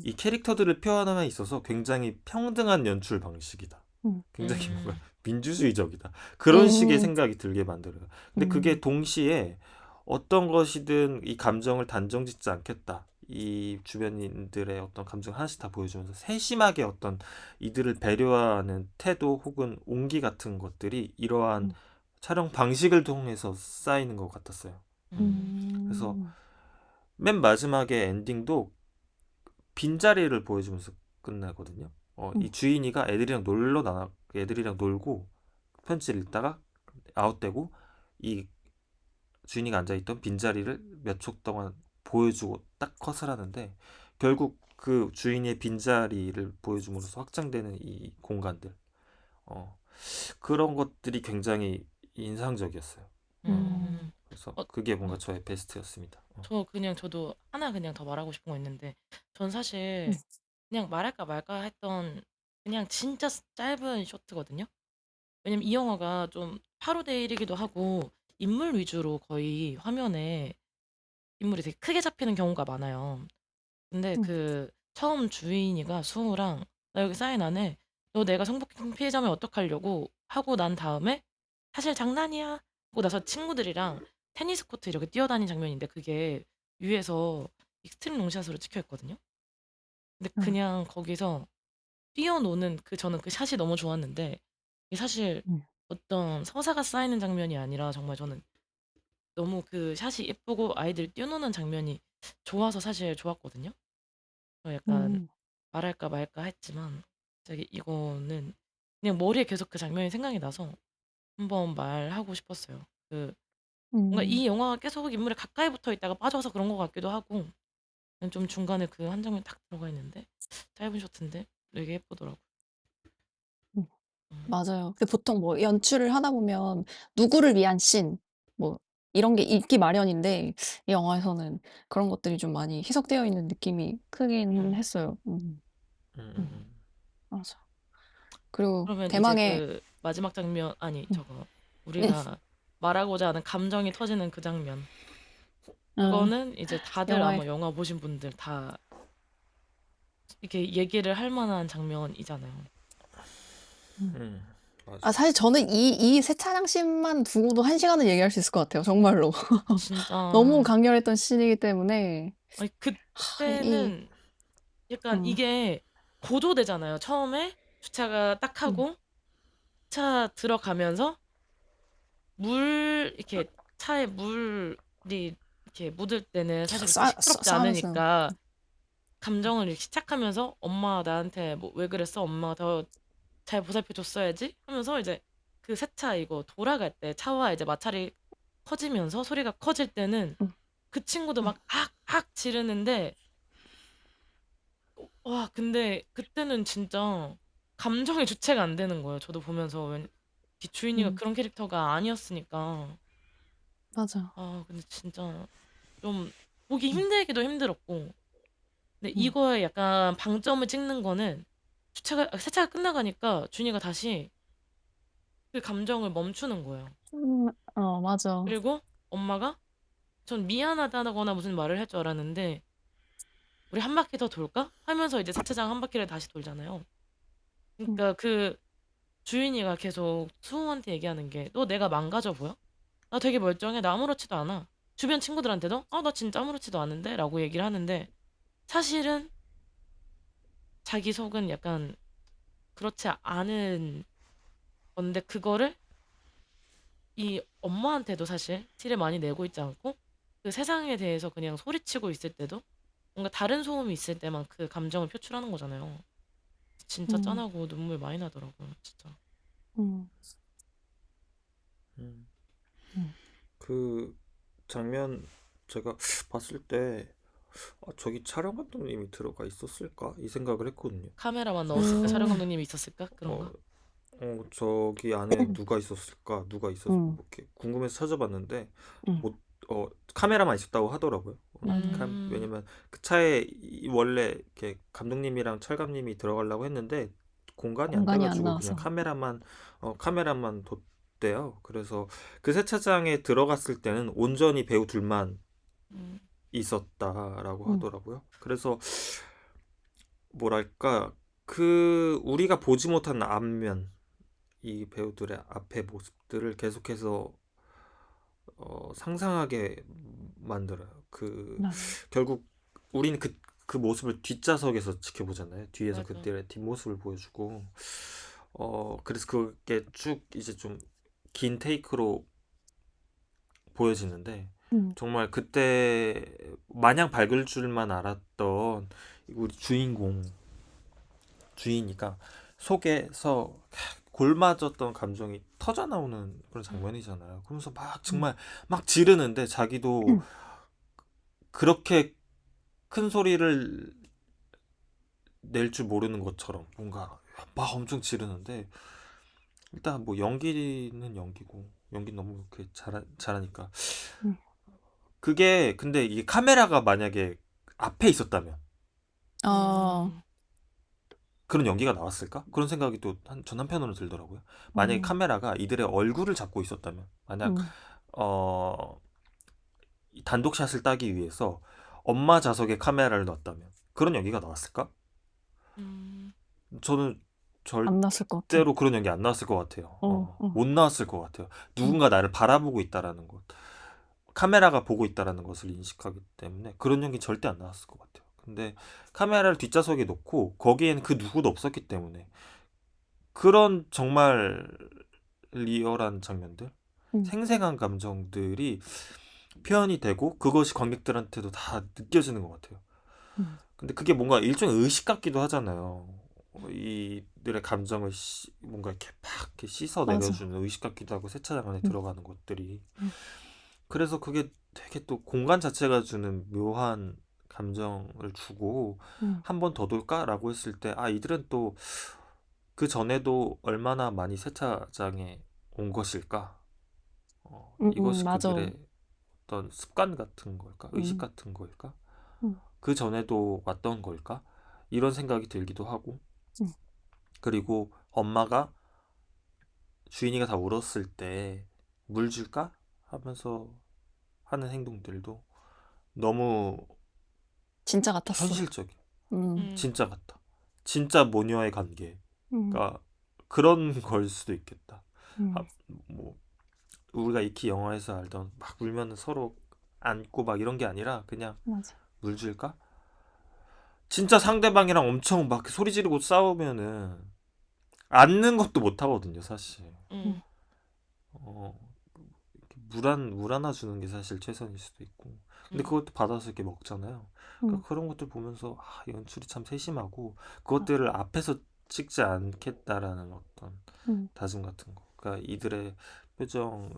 이 캐릭터들을 표현함에 있어서 굉장히 평등한 연출 방식이다. 굉장히 뭔가 민주주의적이다. 그런 식의 생각이 들게 만들어요. 근데 그게 동시에 어떤 것이든 이 감정을 단정짓지 않겠다. 이 주변인들의 어떤 감정을 하나씩 다 보여주면서 세심하게 어떤 이들을 배려하는 태도 혹은 온기 같은 것들이 이러한 촬영 방식을 통해서 쌓이는 것 같았어요. 그래서 맨 마지막에 엔딩도 빈자리를 보여주면서 끝나거든요. 이 주인이가 애들이랑 놀고 편지를 읽다가 아웃되고, 이 주인이가 앉아있던 빈자리를 몇 초 동안 보여주고 딱 컷을 하는데, 결국 그 주인의 빈자리를 보여줌으로써 확장되는 이 공간들, 그런 것들이 굉장히 인상적이었어요. 그래서 그게 뭔가 저의 베스트였습니다. 저도 하나 그냥 더 말하고 싶은 거 있는데, 전 사실 그냥 말할까 말까 했던 그냥 진짜 짧은 쇼트거든요. 왜냐면 이 영화가 좀 8:5대 1이기도 하고 인물 위주로 거의 화면에 인물이 되게 크게 잡히는 경우가 많아요. 근데 그 처음 주인이가 수호랑 나 여기 사인 안 해. 너 내가 성폭행 피해자면 어떡하려고 하고 난 다음에 사실 장난이야 하고 나서 친구들이랑 테니스 코트 이렇게 뛰어다니는 장면인데, 그게 위에서 익스트림 롱샷으로 찍혀 있거든요. 근데 그냥 거기서 뛰어노는 저는 그 샷이 너무 좋았는데 이게 사실 음. 어떤 서사가 쌓이는 장면이 아니라 정말 저는 너무 그 샷이 예쁘고 아이들이 뛰어노는 장면이 좋아서 사실 좋았거든요. 약간 음. 말할까 말까 했지만 갑자기 이거는 그냥 머리에 계속 그 장면이 생각이 나서 한번 말하고 싶었어요. 뭔가 음. 이 영화가 계속 인물에 가까이 붙어 있다가 빠져서 그런 것 같기도 하고 그냥 좀 중간에 그 한 장면 딱 들어가 있는데 짧은 쇼트인데 되게 예쁘더라고요. 음. 음. 맞아요. 보통 뭐 연출을 하다 보면 누구를 위한 씬, 뭐 이런 게 있기 마련인데 이 영화에서는 그런 것들이 좀 많이 희석되어 있는 느낌이 크긴 음. 했어요. 음, 음. 음, 맞아. 그리고 그러면 이제 대망의 그 마지막 장면 아니 음. 저거 음. 우리가 말하고자 하는 감정이 터지는 그 장면 어, 그거는 이제 다들 영화의 아마 영화 보신 분들 다 이렇게 얘기를 할 만한 장면이잖아요. 음. 맞아. 사실 저는 이 세차장 씬만 두고도 1시간은 얘기할 수 있을 것 같아요. 정말로. 너무 진짜 강렬했던 씬이기 때문에 아니 이 그때는 약간 어, 이게 고조되잖아요. 처음에 주차가 딱 음. 하고 차 들어가면서 이렇게 차에 물이 이렇게 묻을 때는 사실 그렇게 시끄럽지 싸면서 않으니까 감정을 이렇게 시작하면서 엄마 나한테 뭐 왜 그랬어? 엄마가 더 잘 보살펴 줬어야지 하면서 이제 그 세차 이거 돌아갈 때 차와 이제 마찰이 커지면서 소리가 커질 때는 음. 그 친구도 음. 막 악 지르는데 와 근데 그때는 진짜 감정의 주체가 안 되는 거예요. 저도 보면서 주인이가 음. 그런 캐릭터가 아니었으니까 맞아. 근데 진짜 좀 보기 힘들기도 힘들었고 근데 음. 이거에 약간 방점을 찍는 거는 세차가 끝나가니까 준이가 다시 그 감정을 멈추는 거예요. 맞아. 그리고 엄마가 전 미안하다거나 무슨 말을 할 줄 알았는데 우리 한 바퀴 더 돌까? 하면서 이제 세차장 한 바퀴를 다시 돌잖아요. 음. 그러니까 그 주인이가 계속 수호한테 얘기하는 게 너 내가 망가져 보여? 나 되게 멀쩡해. 나 아무렇지도 않아. 주변 친구들한테도 나 진짜 아무렇지도 않은데? 라고 얘기를 하는데 사실은 자기 속은 약간 그렇지 않은 건데 그거를 이 엄마한테도 사실 티를 많이 내고 있지 않고 그 세상에 대해서 그냥 소리치고 있을 때도 뭔가 다른 소음이 있을 때만 그 감정을 표출하는 거잖아요. 진짜 음. 짠하고 눈물 많이 나더라고요, 진짜. 음. 음. 음. 그 장면 제가 봤을 때 저기 촬영 감독님이 들어가 있었을까? 이 생각을 했거든요. 카메라만 넣었을까? 촬영 음. 감독님이 있었을까? 어, 그런가? 저기 안에 누가 있었을까? 음. 뭐 이렇게 궁금해서 찾아봤는데 음. 못, 카메라만 있었다고 하더라고요. 맞아. 음, 왜냐면 그 차에 원래 이렇게 감독님이랑 철감님이 들어가려고 했는데 공간이 안 공간이 안 돼가지고 그냥 나와서. 카메라만 뒀대요. 그래서 그 세차장에 들어갔을 때는 온전히 배우 둘만 음, 있었다라고 음. 하더라고요. 그래서 뭐랄까 우리가 보지 못한 앞면 이 배우들의 앞의 모습들을 계속해서 상상하게 만들어요. 맞아. 결국 우리는 그 모습을 뒷좌석에서 지켜보잖아요. 뒤에서 맞아. 그들의 뒷모습을 보여주고 그래서 그게 쭉 이제 좀 긴 테이크로 보여지는데 음. 정말 그때 마냥 밝을 줄만 알았던 우리 주인이가 속에서 골맞았던 감정이 터져 나오는 그런 음, 장면이잖아요. 그러면서 막 음. 정말 막 지르는데 자기도 그렇게 큰 소리를 낼 줄 모르는 것처럼 뭔가 막 엄청 지르는데 일단 뭐 연기는 연기고 연기 너무 그렇게 잘하니까 음. 그게 근데 이게 카메라가 만약에 앞에 있었다면 어. 음, 그런 연기가 나왔을까? 그런 생각이 전 한편으로 들더라고요. 만약에 음. 카메라가 이들의 얼굴을 잡고 있었다면 만약 음. 어, 이 단독샷을 따기 위해서 엄마 좌석에 카메라를 넣었다면 그런 연기가 나왔을까? 음, 저는 안 났을 것 같아. 절대로 그런 연기 안 나왔을 것 같아요. 어. 어. 못 나왔을 것 같아요. 음. 누군가 나를 바라보고 있다라는 것, 카메라가 보고 있다라는 것을 인식하기 때문에 그런 연기 절대 안 나왔을 것 같아요. 근데 카메라를 뒷좌석에 놓고 거기에는 그 누구도 없었기 때문에 그런 정말 리얼한 장면들, 음, 생생한 감정들이 표현이 되고 그것이 관객들한테도 다 느껴지는 것 같아요. 음, 근데 그게 뭔가 일종의 의식 같기도 하잖아요. 이들의 감정을 뭔가 이렇게 팍 이렇게 씻어 맞아. 내려주는 의식 같기도 하고 세차장 안에 음, 들어가는 것들이. 음, 그래서 그게 되게 또 공간 자체가 주는 묘한 감정을 주고 음, 한 번 더 돌까라고 했을 때 이들은 또 그 전에도 얼마나 많이 세차장에 온 것일까? 이것이 맞아. 그들의 어떤 습관 같은 걸까? 의식 음, 같은 걸까? 음, 그 전에도 왔던 걸까? 이런 생각이 들기도 하고, 음, 그리고 엄마가 주인이가 다 울었을 때 물 줄까? 하면서 하는 행동들도 너무 진짜 같았어. 현실적인, 음, 음. 진짜 같다. 진짜 모녀의 음, 관계가 그런 걸 수도 있겠다. 음, 아, 뭐 우리가 익히 영화에서 알던 막 울면 서로 안고 막 이런 게 아니라 그냥 맞아. 물 줄까? 진짜 상대방이랑 엄청 막 소리 지르고 싸우면은 앉는 것도 못 하거든요, 사실. 음, 음. 어, 물 하나 주는 게 사실 최선일 수도 있고. 근데 음. 그것도 받아서 이렇게 먹잖아요. 음, 그러니까 그런 것들 보면서 연출이 참 세심하고 맞아. 그것들을 앞에서 찍지 않겠다라는 어떤 음, 다짐 같은 거. 그러니까 이들의 표정,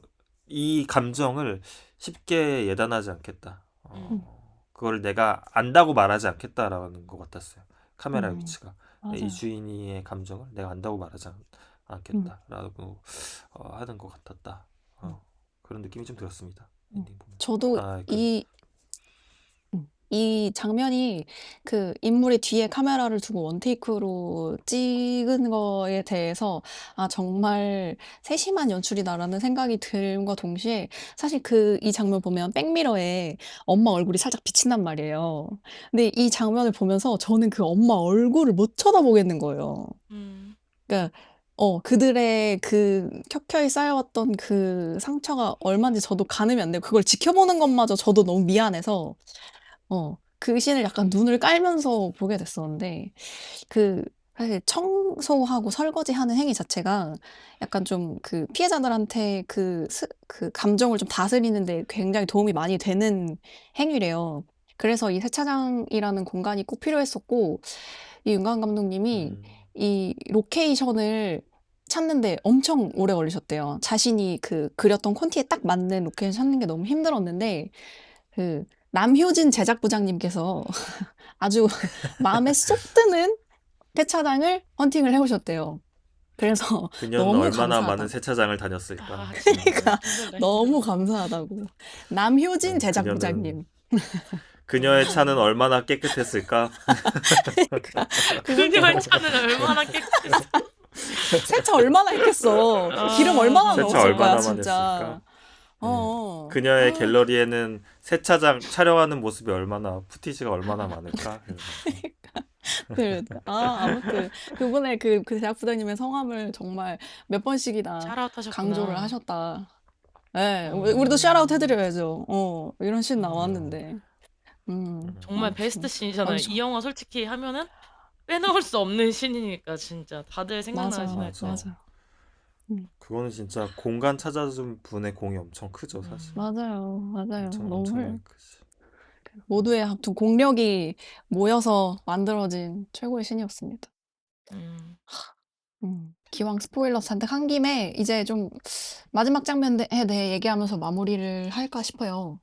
이 감정을 쉽게 예단하지 않겠다. 음. 그걸 내가 안다고 말하지 않겠다라는 것 같았어요. 카메라 음, 위치가. 이 맞아요. 주인이의 감정을 내가 안다고 말하지 음, 않겠다라고 하는 것 같았다. 음, 그런 느낌이 좀 들었습니다. 음. 엔딩 보면서. 저도 이 장면이 그 인물이 뒤에 카메라를 두고 원테이크로 찍은 거에 대해서 정말 세심한 연출이다라는 생각이 듦과 동시에 사실 이 장면 보면 백미러에 엄마 얼굴이 살짝 비친단 말이에요. 근데 이 장면을 보면서 저는 그 엄마 얼굴을 못 쳐다보겠는 거예요. 음. 그러니까 그들의 그 켜켜이 쌓여왔던 그 상처가 얼마인지 저도 가늠이 안 되고 그걸 지켜보는 것마저 저도 너무 미안해서 그 씬을 약간 눈을 깔면서 보게 됐었는데 사실 청소하고 설거지하는 행위 자체가 약간 좀 그 피해자들한테 그 감정을 좀 다스리는 데 굉장히 도움이 많이 되는 행위래요. 그래서 이 세차장이라는 공간이 꼭 필요했었고 이 윤가은 감독님이 음, 이 로케이션을 찾는 데 엄청 오래 걸리셨대요. 자신이 그렸던 콘티에 딱 맞는 로케이션 찾는 게 너무 힘들었는데 남효진 제작부장님께서 아주 마음에 쏙 드는 세차장을 헌팅을 해오셨대요. 그래서 그녀는 너무 얼마나 많은 감사하다고. 세차장을 다녔을까? 진짜 힘들다, 너무 힘들다. 감사하다고. 남효진 그녀는 제작부장님. 그녀의 차는 얼마나 깨끗했을까? 그러니까 그녀의 그분께서 차는 얼마나 깨끗했어. 세차 얼마나 했겠어. 기름 얼마나 진짜. 세차 넣었을 거야, 얼마나만 했을까? 진짜. 예. 어. 그녀의 갤러리에는 세차장 촬영하는 모습이 얼마나 푸티지가 얼마나 많을까? 이러면서. 아무튼 그분의 그 제작부장님의 성함을 정말 몇 번씩이나 샤라웃 강조를 하셨구나. 하셨다. 예, 우리도 샤라웃 음. 해드려야죠. 이런 씬 음. 나왔는데. 정말 베스트 아무튼. 씬이잖아요. 이 영화 솔직히 하면은 빼놓을 수 없는 씬이니까 진짜 다들 생각나는 씬 맞아, 할 거예요. 맞아. 맞아. 음, 그거는 진짜 공간 찾아준 분의 공이 엄청 크죠, 사실. 맞아요, 맞아요. 너무 엄청나게 크지. 모두의 아무튼 공력이 모여서 만들어진 최고의 씬이었습니다. 음. 기왕 스포일러 잔뜩 한 김에 이제 좀 마지막 장면에 대해 얘기하면서 마무리를 할까 싶어요.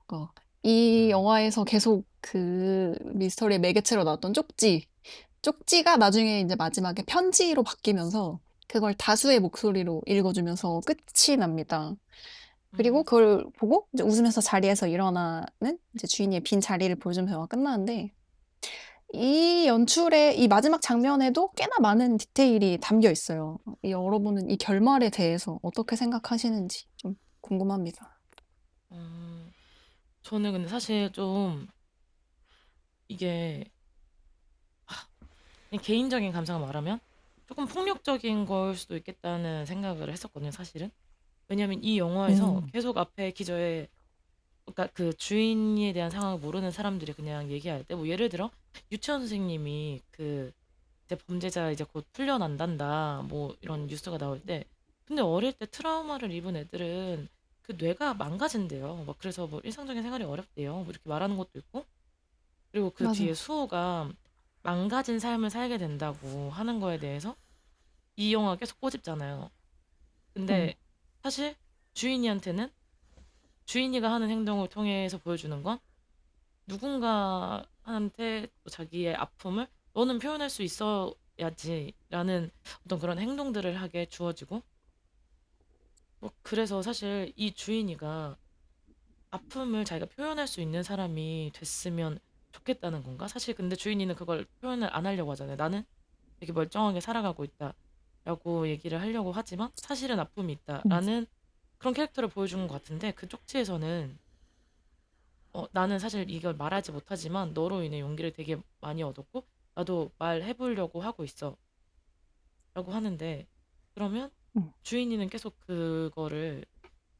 이 음. 영화에서 계속 그 미스터리의 매개체로 나왔던 쪽지가 나중에 이제 마지막에 편지로 바뀌면서 그걸 다수의 목소리로 읽어주면서 끝이 납니다. 그리고 음. 그걸 보고 이제 웃으면서 자리에서 일어나는 이제 주인의 빈 자리를 보여주면서 영화가 끝나는데 이 연출의 이 마지막 장면에도 꽤나 많은 디테일이 담겨 있어요. 여러분은 이 결말에 대해서 어떻게 생각하시는지 좀 궁금합니다. 저는 근데 사실 좀 이게 그냥 개인적인 감상을 말하면 조금 폭력적인 걸 수도 있겠다는 생각을 했었거든요, 사실은. 왜냐면 이 영화에서 음, 계속 앞에 기저에 그러니까 그 주인에 대한 상황을 모르는 사람들이 그냥 얘기할 때 뭐 예를 들어 유치원 선생님이 그 이제 범죄자 이제 곧 풀려난단다 뭐 이런 뉴스가 나올 때 근데 어릴 때 트라우마를 입은 애들은 그 뇌가 망가진대요. 막 그래서 뭐 일상적인 생활이 어렵대요. 뭐 이렇게 말하는 것도 있고 그리고 그 뒤에 맞아. 수호가 망가진 삶을 살게 된다고 하는 거에 대해서 이 영화 계속 꼬집잖아요. 응. 근데 사실 주인이한테는 주인이가 하는 행동을 통해서 보여주는 건 누군가한테 또 자기의 아픔을 너는 표현할 수 있어야지라는 어떤 그런 행동들을 하게 주어지고 뭐 그래서 사실 이 주인이가 아픔을 자기가 표현할 수 있는 사람이 됐으면 좋겠다는 건가? 사실 근데 주인이는 그걸 표현을 안 하려고 하잖아요. 나는 되게 멀쩡하게 살아가고 있다라고 얘기를 하려고 하지만 사실은 아픔이 응. 있다라는 그런 캐릭터를 보여주는 것 같은데 그 쪽지에서는 나는 사실 이걸 말하지 못하지만 너로 인해 용기를 되게 많이 얻었고 나도 말해보려고 하고 있어 라고 하는데 그러면 응. 주인이는 계속 그거를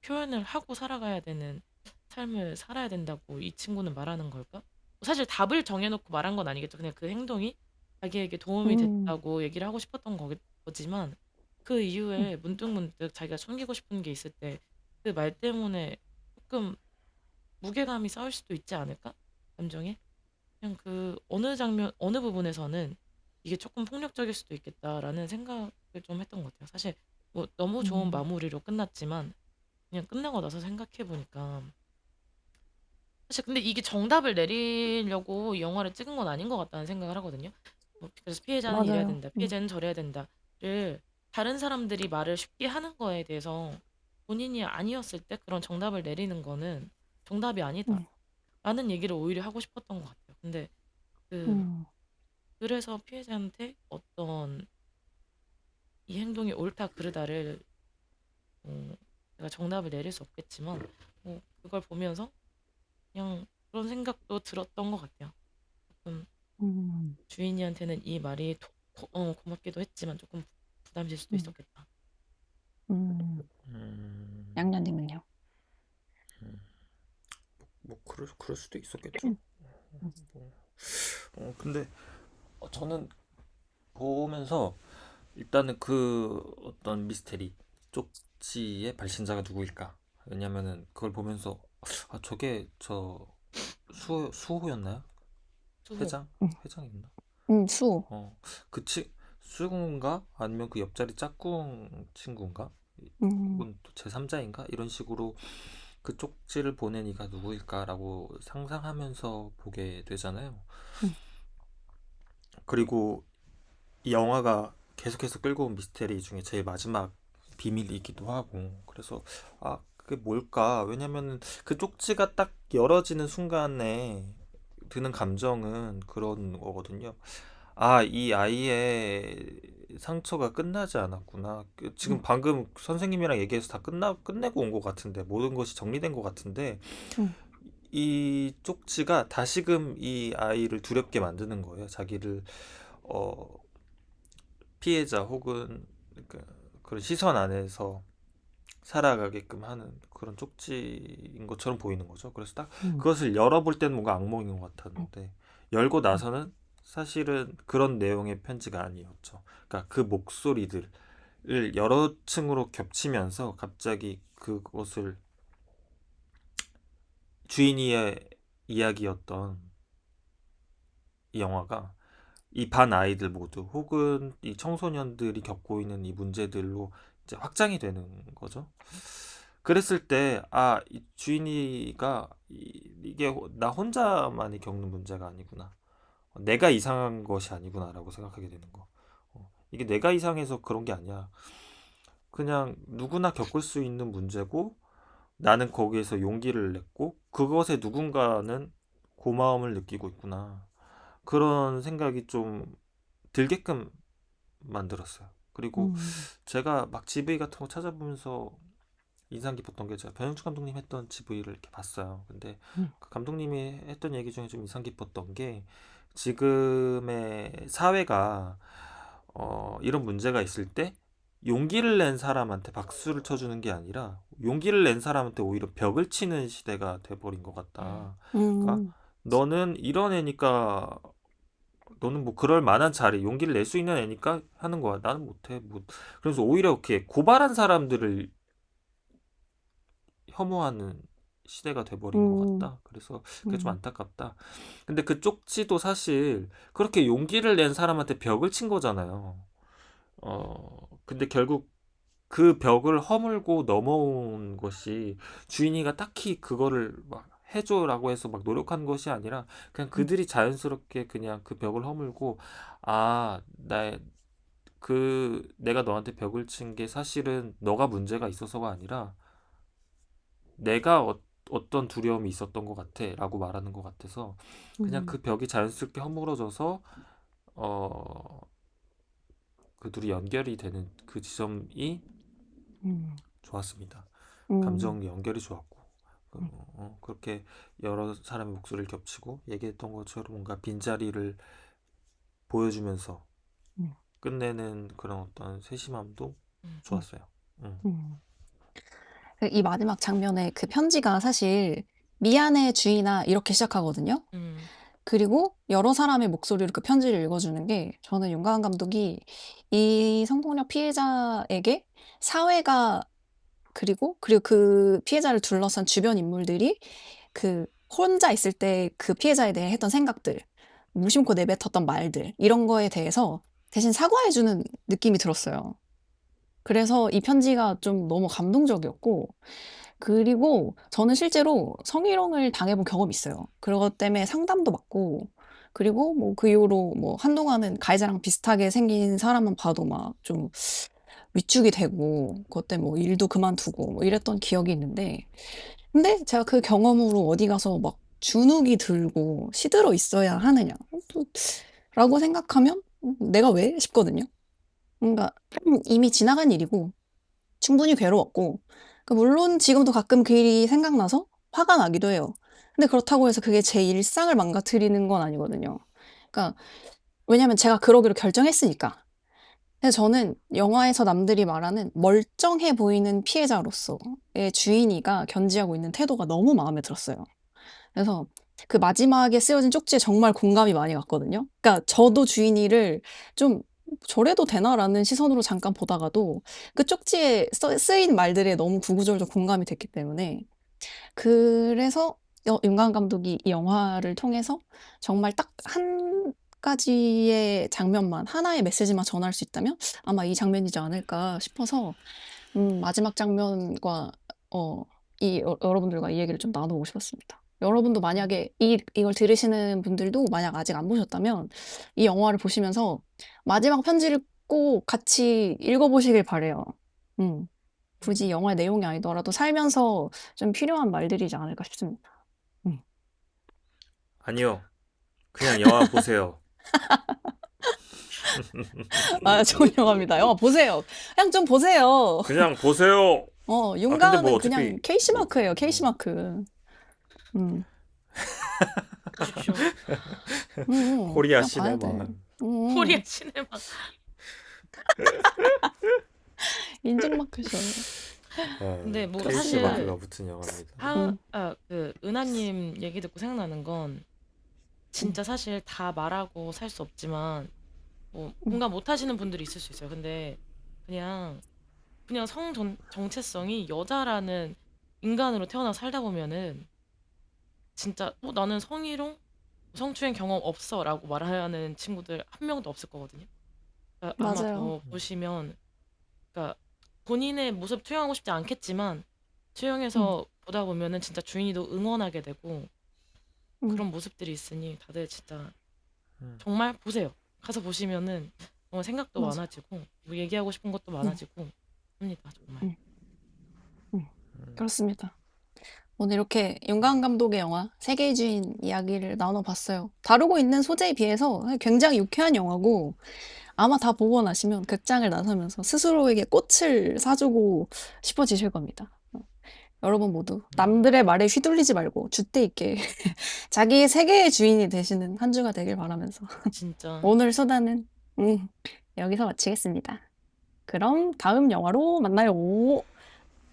표현을 하고 살아가야 되는 삶을 살아야 된다고 이 친구는 말하는 걸까? 사실 답을 정해놓고 말한 건 아니겠죠. 그냥 그 행동이 자기에게 도움이 음. 됐다고 얘기를 하고 싶었던 거지만 그 응. 이후에 문득문득 자기가 숨기고 싶은 게 있을 때 그 말 때문에 조금 무게감이 쌓일 수도 있지 않을까? 감정에? 그냥 그 어느 장면, 어느 부분에서는 이게 조금 폭력적일 수도 있겠다라는 생각을 좀 했던 것 같아요. 사실 뭐 너무 좋은 음. 마무리로 끝났지만 그냥 끝나고 나서 생각해 보니까 사실 근데 이게 정답을 내리려고 이 영화를 찍은 건 아닌 것 같다는 생각을 하거든요. 뭐 그래서 피해자는 이래야 맞아요. 된다, 피해자는 저래야 된다를 다른 사람들이 말을 쉽게 하는 거에 대해서 본인이 아니었을 때 그런 정답을 내리는 거는 정답이 아니다. 응. 라는 얘기를 오히려 하고 싶었던 것 같아요. 근데 그 응. 그래서 피해자한테 어떤 이 행동이 옳다 그르다를 내가 정답을 내릴 수 없겠지만 그걸 보면서 그냥 그런 생각도 들었던 것 같아요. 조금 음. 주인이한테는 이 말이 고맙기도 했지만 조금 부담일 수도 음. 있었겠다. 음. 음, 양녀님은요? 뭐 그럴 수도 있었겠죠. 응. 응. 뭐. 근데 저는 보면서 일단은 그 어떤 미스테리 쪽지의 발신자가 누구일까? 왜냐면은 그걸 보면서 저게 저 수호였나요? 수호. 회장? 응. 회장이었나? 응. 수호. 어, 수군가? 아니면 그 옆자리 짝꿍 친구인가? 음. 혹은 또 제3자인가? 이런 식으로 그 쪽지를 보낸 이가 누구일까라고 상상하면서 보게 되잖아요. 응. 그리고 이 영화가 계속해서 끌고 온 미스테리 중에 제일 마지막 비밀이기도 하고 그래서 그게 뭘까? 왜냐면은 그 쪽지가 딱 열어지는 순간에 드는 감정은 그런 거거든요. 이 아이의 상처가 끝나지 않았구나. 지금 응. 방금 선생님이랑 얘기해서 다 끝내고 온 것 같은데, 모든 것이 정리된 것 같은데, 응. 이 쪽지가 다시금 이 아이를 두렵게 만드는 거예요. 자기를, 어, 피해자 혹은 그런 시선 안에서 살아가게끔 하는 그런 쪽지인 것처럼 보이는 거죠. 그래서 딱 응. 그것을 열어볼 때는 뭔가 악몽인 것 응. 같았는데 열고 응. 나서는 사실은 그런 내용의 편지가 아니었죠. 그러니까 그 목소리들을 여러 층으로 겹치면서 갑자기 그것을 주인이의 이야기였던 이 영화가 이 반 아이들 모두 혹은 이 청소년들이 겪고 있는 이 문제들로 이제 확장이 되는 거죠. 그랬을 때, 이 주인이가 이게 나 혼자만이 겪는 문제가 아니구나. 내가 이상한 것이 아니구나라고 생각하게 되는 거. 이게 내가 이상해서 그런 게 아니야. 그냥 누구나 겪을 수 있는 문제고 나는 거기에서 용기를 냈고 그것에 누군가는 고마움을 느끼고 있구나. 그런 생각이 좀 들게끔 만들었어요. 그리고 음. 제가 막 GV 같은 거 찾아보면서 인상 깊었던 게 제가 변영주 감독님 했던 GV를 이렇게 봤어요. 근데 음. 그 감독님이 했던 얘기 중에 좀 인상 깊었던 게 지금의 사회가 이런 문제가 있을 때 용기를 낸 사람한테 박수를 쳐주는 게 아니라 용기를 낸 사람한테 오히려 벽을 치는 시대가 돼버린 것 같다. 그러니까 음, 너는 이런 애니까 너는 뭐 그럴 만한 자리, 용기를 낼 수 있는 애니까 하는 거야. 나는 못해. 뭐 그래서 오히려 이렇게 고발한 사람들을 혐오하는 시대가 돼버린 것 음, 같다. 그래서 그게 좀 음, 안타깝다. 근데 그 쪽지도 사실 그렇게 용기를 낸 사람한테 벽을 친 거잖아요. 근데 결국 그 벽을 허물고 넘어온 것이 주인이가 딱히 그거를 막 해줘라고 해서 막 노력한 것이 아니라 그냥 음, 그들이 자연스럽게 그냥 그 벽을 허물고 아, 내가 너한테 벽을 친 게 사실은 너가 문제가 있어서가 아니라 내가 어떤 두려움이 있었던 것 같아 라고 말하는 것 같아서 그냥 음, 그 벽이 자연스럽게 허물어져서 어, 그 둘이 연결이 되는 그 지점이 음, 좋았습니다. 음, 감정 연결이 좋았고 그렇게 여러 사람의 목소리를 겹치고 얘기했던 것처럼 뭔가 빈자리를 보여주면서 음, 끝내는 그런 어떤 세심함도 음, 음, 좋았어요. 음. 음. 이 마지막 장면에 그 편지가 사실 미안해 주인아 이렇게 시작하거든요. 음, 그리고 여러 사람의 목소리로 그 편지를 읽어주는 게 저는 윤가은 감독이 이 성폭력 피해자에게 사회가 그리고 그 피해자를 둘러싼 주변 인물들이 그 혼자 있을 때 그 피해자에 대해 했던 생각들, 무심코 내뱉었던 말들 이런 거에 대해서 대신 사과해주는 느낌이 들었어요. 그래서 이 편지가 좀 너무 감동적이었고 그리고 저는 실제로 성희롱을 당해본 경험이 있어요. 그것 때문에 상담도 받고, 그리고 뭐 그 이후로 뭐 한동안은 가해자랑 비슷하게 생긴 사람만 봐도 막 좀 위축이 되고, 그것 때문에 뭐 일도 그만두고 뭐 이랬던 기억이 있는데, 근데 제가 그 경험으로 어디 가서 막 주눅이 들고 시들어 있어야 하느냐, 또 라고 생각하면 내가 왜? 싶거든요. 그러니까 이미 지나간 일이고, 충분히 괴로웠고, 물론 지금도 가끔 그 일이 생각나서 화가 나기도 해요. 근데 그렇다고 해서 그게 제 일상을 망가뜨리는 건 아니거든요. 그러니까, 왜냐면 제가 그러기로 결정했으니까. 그래서 저는 영화에서 남들이 말하는 멀쩡해 보이는 피해자로서의 주인이가 견지하고 있는 태도가 너무 마음에 들었어요. 그래서 그 마지막에 쓰여진 쪽지에 정말 공감이 많이 갔거든요. 그러니까 저도 주인이를 좀 저래도 되나라는 시선으로 잠깐 보다가도 그 쪽지에 쓰인 말들에 너무 구구절절 공감이 됐기 때문에 그래서 윤가은 감독이 이 영화를 통해서 정말 딱 한 가지의 장면만 하나의 메시지만 전할 수 있다면 아마 이 장면이지 않을까 싶어서 마지막 장면과 여러분들과 이 얘기를 좀 나누고 싶었습니다. 여러분도 만약에 이걸 들으시는 분들도 만약 아직 안 보셨다면 이 영화를 보시면서 마지막 편지를 꼭 같이 읽어보시길 바래요. 음, 굳이 음. 영화의 내용이 아니더라도 살면서 좀 필요한 말들이지 않을까 싶습니다. 음. 아니요. 그냥 영화 보세요. 아, 좋은 영화입니다. 영화 보세요. 그냥 좀 보세요. 그냥 보세요. 근데 뭐 윤가은은 그냥 어차피 뭐 케이시마크예요, 케이시마크. 음, 보십시오. 코리아 그냥 봐야 돼. 시네마. 코리아 음, 시네마. 인증마크셔. 근데 뭐 케이시 그렇습니다. 사실 마크가 붙은 영화입니다. 음, 그 은하님 얘기 듣고 생각나는 건 음, 진짜 사실 다 말하고 살 수 없지만 뭐 음, 공감 못 하시는 분들이 있을 수 있어요. 근데 그냥 정체성이 여자라는 인간으로 태어나 살다 보면은 진짜 나는 성희롱, 성추행 경험 없어라고 말하는 친구들 한 명도 없을 거거든요. 그러니까 아마 맞아요. 더 보시면 그러니까 본인의 모습 투영하고 싶지 않겠지만 음, 투영해서 보다 보면은 진짜 주인이도 응원하게 되고 음, 그런 모습들이 있으니 다들 진짜 음, 정말 보세요. 가서 보시면은 정말 생각도 맞아요. 많아지고 뭐 얘기하고 싶은 것도 음, 많아지고 합니다. 정말. 음, 음, 그렇습니다. 오늘 이렇게 윤가은 감독의 영화 세계의 주인 이야기를 나눠봤어요. 다루고 있는 소재에 비해서 굉장히 유쾌한 영화고 아마 다 보고 나시면 극장을 나서면서 스스로에게 꽃을 사주고 싶어지실 겁니다. 여러분 모두 남들의 말에 휘둘리지 말고 줏대 있게 자기의 세계의 주인이 되시는 한 주가 되길 바라면서 진짜 오늘 수다는 음, 여기서 마치겠습니다. 그럼 다음 영화로 만나요.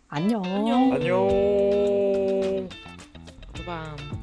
안녕. 안녕. 안녕. 빠밤.